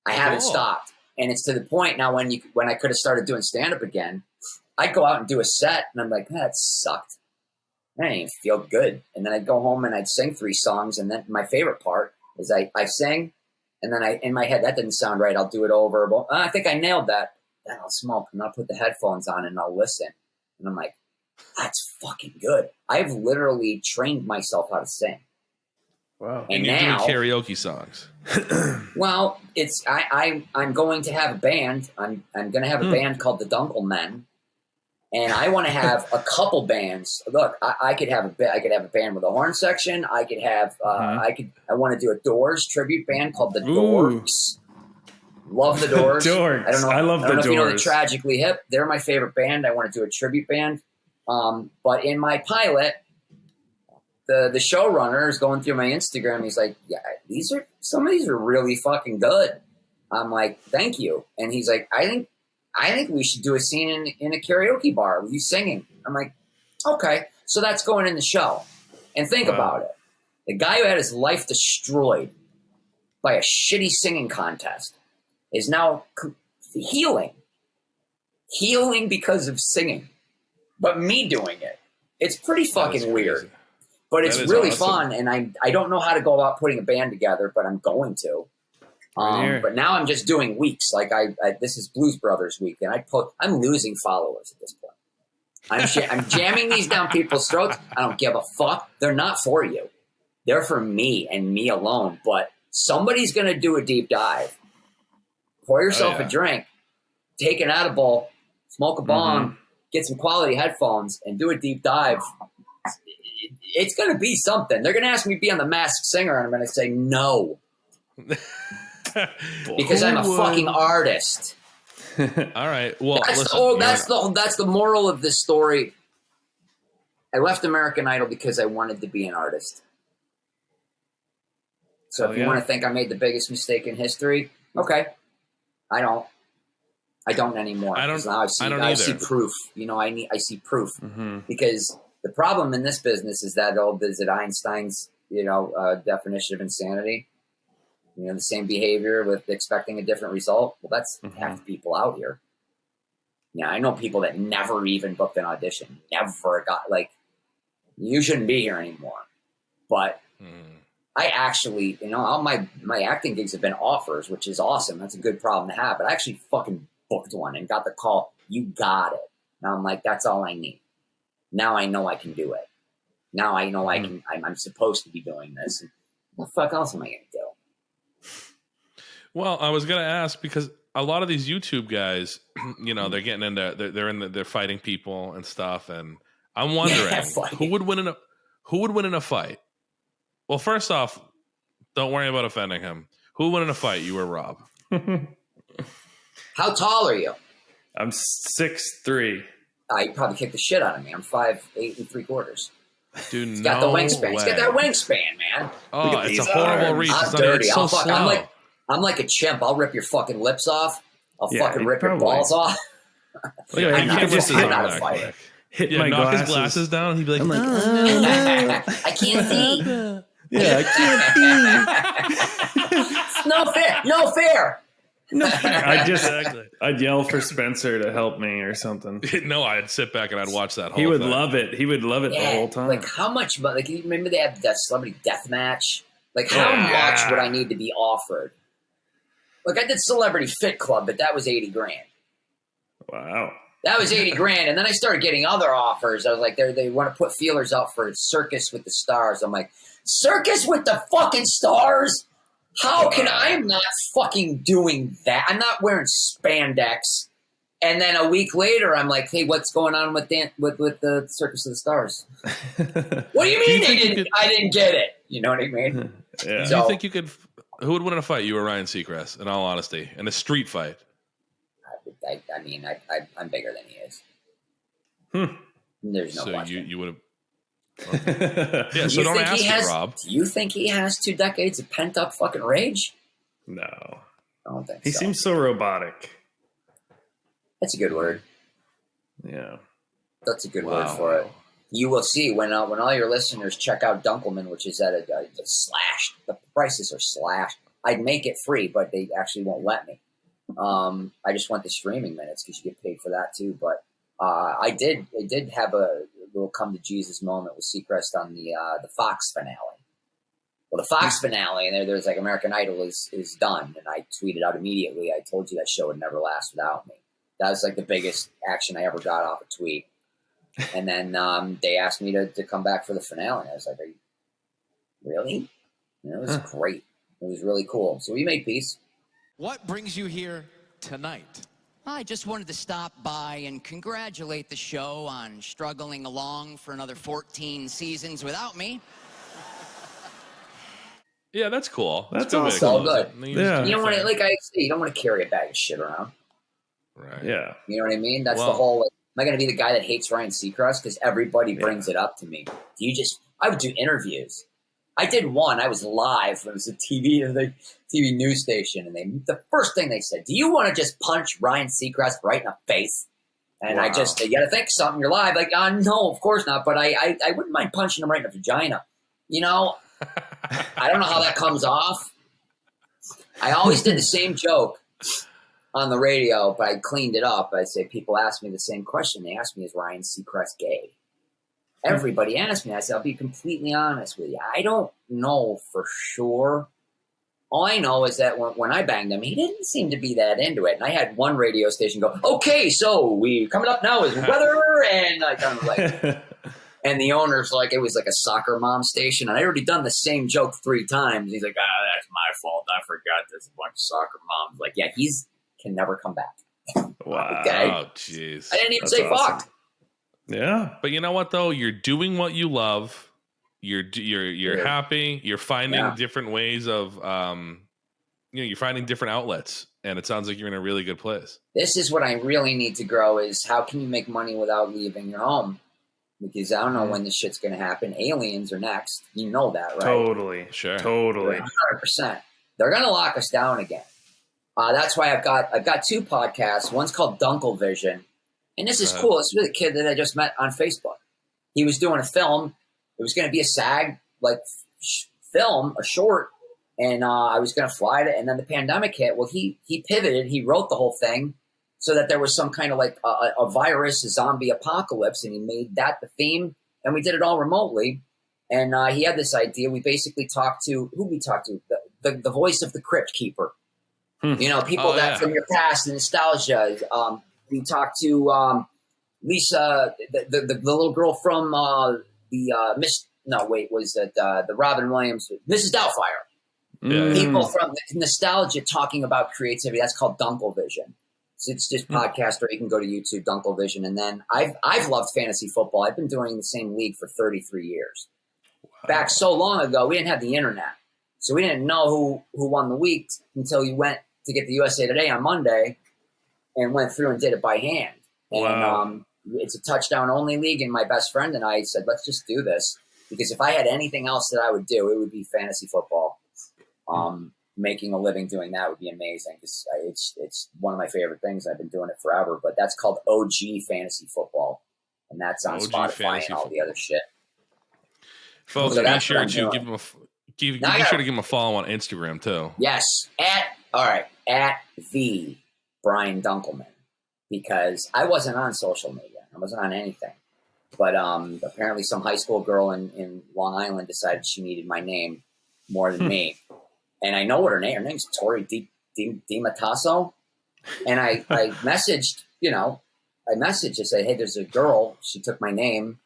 I haven't stopped. And it's to the point now when I could have started doing stand-up again, I'd go out and do a set and I'm like, that sucked. I didn't even feel good. And then I'd go home and I'd sing 3 songs. And then my favorite part is I sing. And then in my head, that didn't sound right. I'll do it over. Well, I think I nailed that. Then I'll smoke and I'll put the headphones on and I'll listen. And I'm like, that's fucking good. I've literally trained myself how to sing. Wow. And you're doing karaoke songs. Well, I'm going to have a band. I'm going to have a band called the Dunkleman. And I want to have a couple bands. Look, I could have a band with a horn section. I could have I want to do a Doors tribute band called the Dorks. Love the Doors. Dorks. I love the Doors. I don't know if you know the Tragically Hip. They're my favorite band. I want to do a tribute band. But in my pilot, the showrunner is going through my Instagram. He's like, yeah, some of these are really fucking good. I'm like, thank you. And he's like, I think we should do a scene in a karaoke bar with you singing. I'm like, okay. So that's going in the show. And think about it. The guy who had his life destroyed by a shitty singing contest is now healing because of singing. But me doing it. It's pretty fucking weird. But it's really fun. And I don't know how to go about putting a band together, but I'm going to. But now I'm just doing weeks. Like this is Blues Brothers week, and I'm losing followers at this point. I'm jamming these down people's throats. I don't give a fuck. They're not for you. They're for me and me alone. But somebody's gonna do a deep dive. Pour yourself a drink, take an edible, smoke a bomb, get some quality headphones, and do a deep dive. It's gonna be something. They're gonna ask me to be on The Masked Singer, and I'm gonna say no. Because I'm a fucking artist. All right. Well, that's the moral of this story. I left American Idol because I wanted to be an artist. So if you want to think I made the biggest mistake in history, okay. I don't anymore. I don't. Now I see proof. I see proof because the problem in this business is that Einstein's definition of insanity. The same behavior with expecting a different result. Well, that's half the people out here. Yeah, I know people that never even booked an audition, never got you shouldn't be here anymore. But I actually, all my acting gigs have been offers, which is awesome. That's a good problem to have. But I actually fucking booked one and got the call. You got it. Now I'm like, that's all I need. Now I know I can do it. Now I know I can. I'm supposed to be doing this. What the fuck else am I going to do? Well, I was going to ask because a lot of these YouTube guys, they're getting into they're fighting people and stuff, and I'm wondering who would win in a fight. Well, first off, don't worry about offending him. Who would win in a fight, you or Rob? How tall are you? I'm 6'3". You'd probably kick the shit out of me. I'm 5'8 3/4. Dude, He's got the wingspan. He's got that wingspan, man. Oh, it's a horrible reach. I'm dirty. It's so slow. I'm like a chimp. I'll rip your fucking lips off. I'll Yeah, fucking he rip your probably- balls off. Yeah, I'm he not, could just I'm not a fighter. hit Yeah, my knock glasses. his glasses down. And he'd be like, I can't see. Yeah, I can't see. No fair. No fair. No, I'd yell for Spencer to help me or something. no, I'd sit back and I'd watch that whole He would thing. love it. He would love it the whole time. Like how much? Like you remember they had that celebrity death match. Like how Yeah. much would I need to be offered? Like I did Celebrity Fit Club, but that was $80,000. Wow. That was $80,000, and then I started getting other offers. I was like, they want to put feelers out for Circus with the Stars. I'm like, Circus with the fucking Stars? How can I am not fucking doing that? I'm not wearing spandex. And then a week later, I'm like, hey, what's going on with the Circus of the Stars? What do you mean I didn't get it? You know what I mean? Yeah. Do you think you could? Who would win in a fight? You or Ryan Seacrest? In all honesty, in a street fight. I mean, I'm bigger than he is. There's no So question. you would have. Okay. Yeah. So You don't think ask he it, has? Rob. Do you think he has 2 decades of pent up fucking rage? No. I don't think He so. seems so robotic. That's a good word. Yeah. That's a good word for it. You will see when all your listeners check out Dunkleman, which is at a slashed. The prices are slashed. I'd make it free, but they actually won't let me. I just want the streaming minutes because you get paid for that too. But I did have a little come to Jesus moment with Seacrest on the Fox finale. Well, the Fox finale, and there's like American Idol is done, and I tweeted out immediately. I told you that show would never last without me. That was like the biggest action I ever got off a tweet. And then they asked me to come back for the finale. I was like, "Are you really?" And it was great. It was really cool. So we made peace. What brings you here tonight? I just wanted to stop by and congratulate the show on struggling along for another 14 seasons without me. Yeah, that's cool. That's good way to awesome. All close good. it. Yeah. You don't want to, like I say, you don't want to carry a bag of shit around. Right. Yeah. You know what I mean? That's Well- the whole. Like, am I going to be the guy that hates Ryan Seacrest? Because everybody brings it up to me. I would do interviews. I did one. I was live. It was a TV news station, and the first thing they said, "Do you want to just punch Ryan Seacrest right in the face?" And I just, you got to think something. You're live, like, no, of course not. But I wouldn't mind punching him right in the vagina. You know, I don't know how that comes off. I always did the same joke on the radio, but I cleaned it up. I say people ask me the same question. They ask me, "Is Ryan Seacrest gay?" Everybody asked me. I said, "I'll be completely honest with you. I don't know for sure. All I know is that when I banged him, he didn't seem to be that into it." And I had one radio station go, "Okay, so we coming up now is weather," and I kind of like, and the owner's like, it was like a soccer mom station, and I already done the same joke 3 times. He's like, "That's my fault. I forgot there's a bunch of soccer moms." Like, yeah, can never come back. Wow. Okay. Oh, jeez. I didn't even That's say awesome. fuck. Yeah. But you know what though? You're doing what you love. You're happy. You're finding different ways of you're finding different outlets, and it sounds like you're in a really good place. This is what I really need to grow is how can you make money without leaving your home? Because I don't know when this shit's going to happen. Aliens are next. You know that, right? Totally. Sure. Totally. 100%. They're going to lock us down again. That's why I've got 2 podcasts. One's called Dunklevision. And this is cool. This is a kid that I just met on Facebook. He was doing a film. It was going to be a SAG film, a short. And I was going to fly it. And then the pandemic hit. Well, he pivoted. He wrote the whole thing so that there was some kind of like a virus, a zombie apocalypse. And he made that the theme. And we did it all remotely. And he had this idea. We basically talked to, who we talked to? The voice of the Crypt Keeper. You know, people from your past, the nostalgia. We talked to Lisa, the little girl from the Robin Williams, Mrs. Doubtfire. People from the nostalgia talking about creativity. That's called Dunklevision. So it's just podcast, or you can go to YouTube, Dunklevision. And then I've loved fantasy football. I've been doing the same league for 33 years. Wow. Back so long ago, we didn't have the internet. So we didn't know who won the week until you went to get the USA Today on Monday and went through and did it by hand. And it's a touchdown only league. And my best friend and I said, let's just do this. Because if I had anything else that I would do, it would be fantasy football. making a living doing that would be amazing. It's one of my favorite things. I've been doing it forever. But that's called OG Fantasy Football, and that's on OG Spotify Fantasy and all the other shit. Folks, So be that's sure what I'm to doing. give him be Now I sure gotta- to give him a follow on Instagram too. Yes, at the Brian Dunkleman, because I wasn't on social media. I wasn't on anything. But apparently some high school girl in Long Island decided she needed my name more than me. And I know what her name's Tori DiMattaso. And I messaged, I said, hey, there's a girl. She took my name.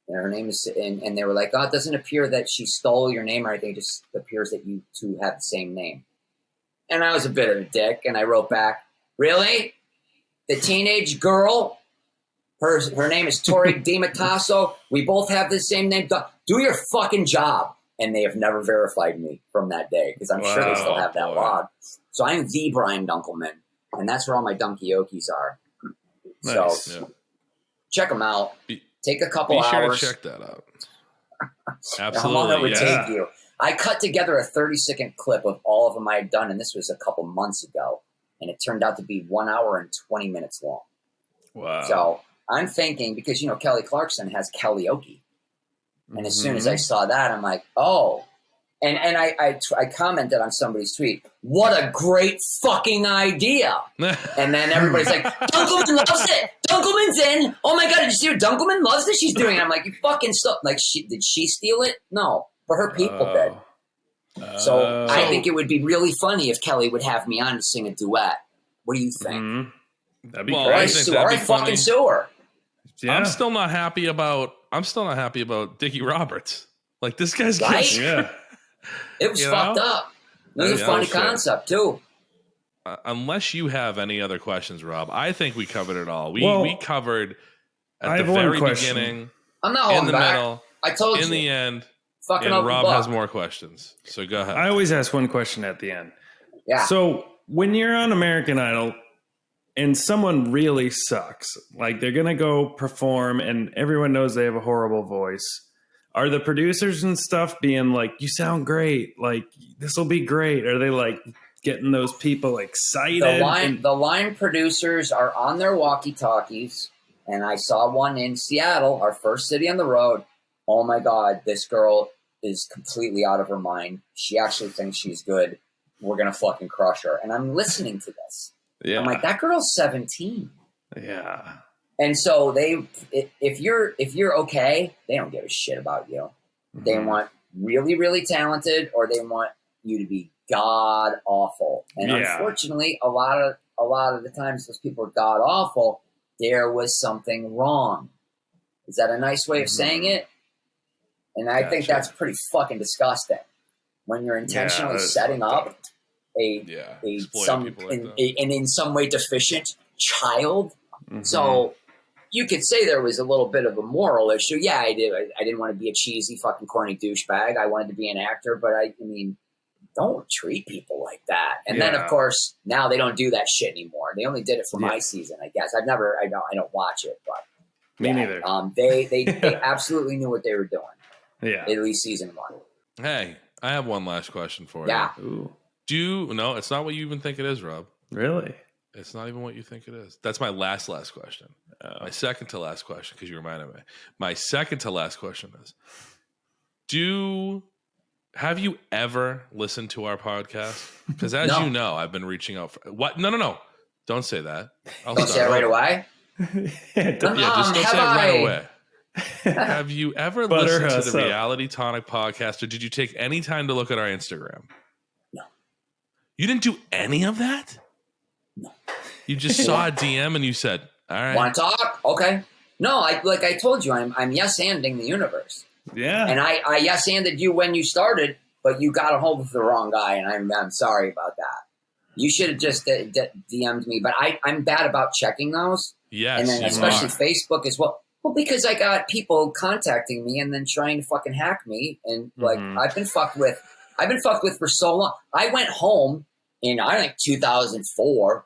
And her name is, and they were like, oh, it doesn't appear that she stole your name or anything. It just appears that you two have the same name. And I was a bit of a dick. And I wrote back, really? The teenage girl? Her name is Tori DiMattaso. We both have the same name. Do your fucking job. And they have never verified me from that day because I'm sure they still have that log. So I'm the Brian Dunkleman. And that's where all my Dunkiokies are. Nice. So check them out. Take a couple Be sure hours. to check that out. How long it would Absolutely. take you. I cut together a 30-second clip of all of them I had done, and this was a couple months ago. And it turned out to be 1 hour and 20 minutes long. Wow. So I'm thinking, because, Kelly Clarkson has Kellyoke. And as soon as I saw that, I'm like, oh. And I commented on somebody's tweet, what a great fucking idea. And then everybody's like, Dunkleman loves it. Dunkleman's in. Oh my God, did you see what Dunkleman loves it? She's doing it. I'm like, you fucking stuff. Like, did she steal it? No, but her people did. So I think it would be really funny if Kelly would have me on to sing a duet. What do you think? That'd be Well, great. I think that'd be funny. Fucking sue her. Yeah. I'm still not happy about Dickie Roberts. Like, this guy's Right? getting- Yeah. It was You fucked know? up. It was a Yeah, funny shit. concept, too. Unless you have any other questions, Rob, I think we covered it all. Well, We covered I at the have one very question. beginning, I'm not in holding the back. middle, I told in you. the end, Fucking and up Rob the has buck. more questions. So go ahead. I always ask one question at the end. Yeah. So when you're on American Idol and someone really sucks, like they're going to go perform and everyone knows they have a horrible voice, are the producers and stuff being like, you sound great, like this will be great? Are they like getting those people excited? The line producers are on their walkie-talkies, and I saw one in Seattle, our first city on the road. Oh my God, this girl is completely out of her mind. She actually thinks she's good. We're gonna fucking crush her. And I'm listening to this. Yeah. I'm like, that girl's 17. Yeah. And so if you're okay, they don't give a shit about you. They want really, really talented, or they want you to be god awful. And unfortunately, a lot of the times those people are god awful, there was something wrong. Is that a nice way of saying it? And I think that's pretty fucking disgusting when you're intentionally setting up exploiting people like that. an in some way deficient child. So you could say there was a little bit of a moral issue. Yeah, I did. I didn't want to be a cheesy fucking corny douchebag. I wanted to be an actor, but I mean, don't treat people like that. And then of course now they don't do that shit anymore. They only did it for my season, I guess. I don't watch it, but Me neither. They absolutely knew what they were doing. Yeah. At least season 1. Hey, I have one last question for Yeah. you. No, it's not what you even think it is, Rob. Really? It's not even what you think it is. That's my last question. My second to last question, because you reminded me. My second to last question is: have you ever listened to our podcast? Because as you know, I've been reaching out for what? No. Don't say that. Don't say it right away. Just don't say it right away. Have you ever Butter listened to us the up. Reality Tonic podcast, or did you take any time to look at our Instagram? No. You didn't do any of that? No. You just saw a DM and you said, all right. Want to talk? Okay. No, like I told you, I'm yes-anding the universe. Yeah. And I yes-anded you when you started, but you got a hold of the wrong guy, and I'm sorry about that. You should have just DM'd me, but I'm bad about checking those. Yes, and then you especially are. Facebook as well. Well, because I got people contacting me and then trying to fucking hack me, and like I've been fucked with for so long. I went home in I think 2004,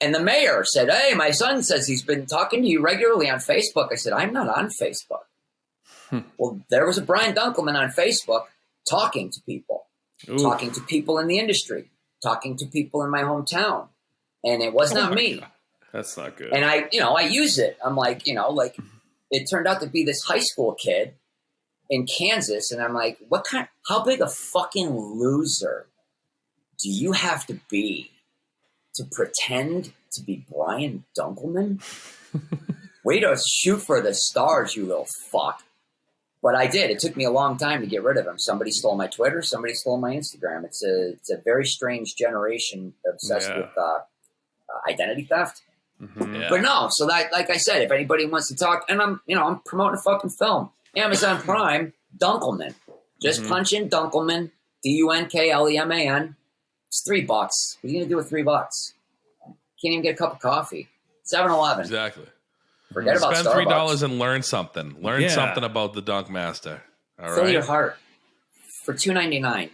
and the mayor said, "Hey, my son says he's been talking to you regularly on Facebook." I said, "I'm not on Facebook." Well, there was a Brian Dunkleman on Facebook talking to people, talking to people in the industry, talking to people in my hometown. And it was not me. God. That's not good. And I use it. I'm like, it turned out to be this high school kid in Kansas. And I'm like, how big a fucking loser do you have to be to pretend to be Brian Dunkleman? Way to shoot for the stars, you little fuck. But I did. It took me a long time to get rid of him. Somebody stole my Twitter. Somebody stole my Instagram. It's a very strange generation obsessed with identity theft. Mm-hmm. Yeah. But no, so that, like I said, if anybody wants to talk, and I'm promoting a fucking film, Amazon Prime, Dunkleman. Just punch in Dunkleman, Dunkleman. It's $3. What are you gonna do with $3? Can't even get a cup of coffee. 7-Eleven. Exactly. Forget about Spend Starbucks. $3 and learn something. Learn something about the Dunk Master. All Fill right. your heart for $2.99.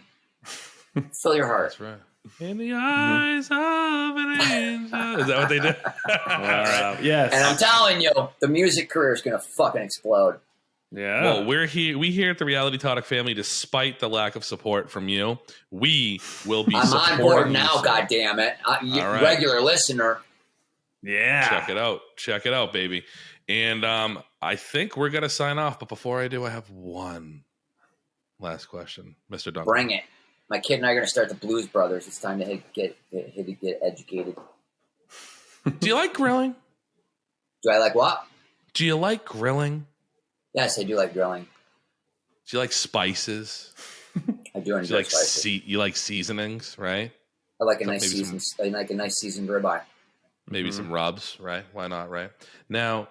Fill your heart. That's right. In the eyes of an angel. Is that what they did? All right. Yes. And I'm telling you, the music career is going to fucking explode. Yeah. Well, we here at the Reality Tonic family, despite the lack of support from you, we will be I'm supporting on board you, now, sir. goddammit. All right. Regular listener. Yeah. Check it out. Check it out, baby. And I think we're going to sign off. But before I do, I have one last question. Mr. Duncan. Bring it. My kid and I are going to start the Blues Brothers. It's time to get educated. Do you like grilling? Do I like what? Do you like grilling? Yes, I do like grilling. Do you like spices? I do enjoy spices. You like seasonings, right? I like a So nice maybe seasoned. I like a nice seasoned ribeye. Maybe some rubs, right? Why not, right? Now,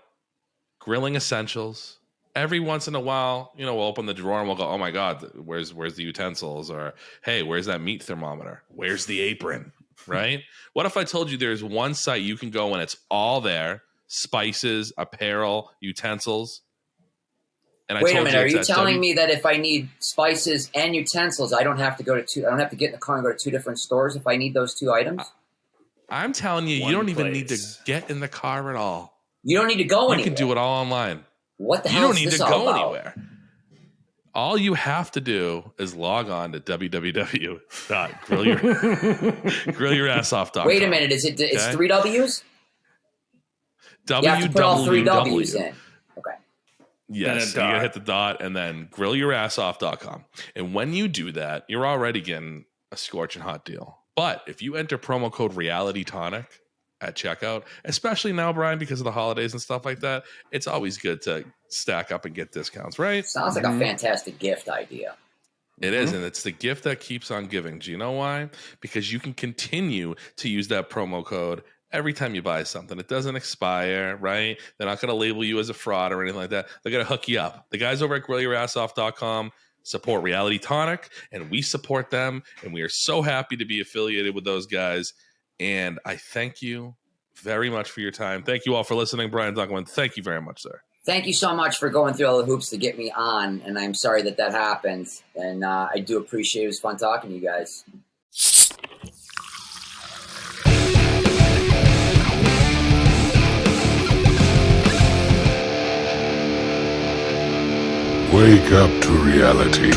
grilling essentials. Every once in a while, we'll open the drawer and we'll go, "Oh my God, where's the utensils?" Or, "Hey, where's that meat thermometer? Where's the apron?" Right? What if I told you there's one site you can go and it's all there: spices, apparel, utensils. And Wait a minute, are you telling me that if I need spices and utensils, I don't have to go to two? I don't have to get in the car and go to two different stores if I need those two items? I'm telling you, One you don't even place. need to get in the car at all. You don't need to go anywhere. You can do it all online. What the You hell don't is need this to all go about? anywhere. All you have to do is log on to www.grillyourassoff.com. Wait a minute, it's three W's? You have to put all three W's in. Okay. Yes, so you gotta hit the dot and then grillyourassoff.com. And when you do that, you're already getting a scorching hot deal. But if you enter promo code RealityTonic at checkout, especially now, Brian, because of the holidays and stuff like that, it's always good to stack up and get discounts, right? Sounds like a fantastic gift idea. It is, and it's the gift that keeps on giving. Do you know why? Because you can continue to use that promo code every time you buy something. It doesn't expire, right? They're not going to label you as a fraud or anything like that. They're going to hook you up. The guys over at grillyourassoff.com support Reality Tonic, and we support them, and we are so happy to be affiliated with those guys. And I thank you very much for your time. Thank you all for listening. Brian Dunkleman, thank you very much, sir. Thank you so much for going through all the hoops to get me on, and I'm sorry that happened. And I do appreciate it. It was fun talking to you guys. Wake up to reality,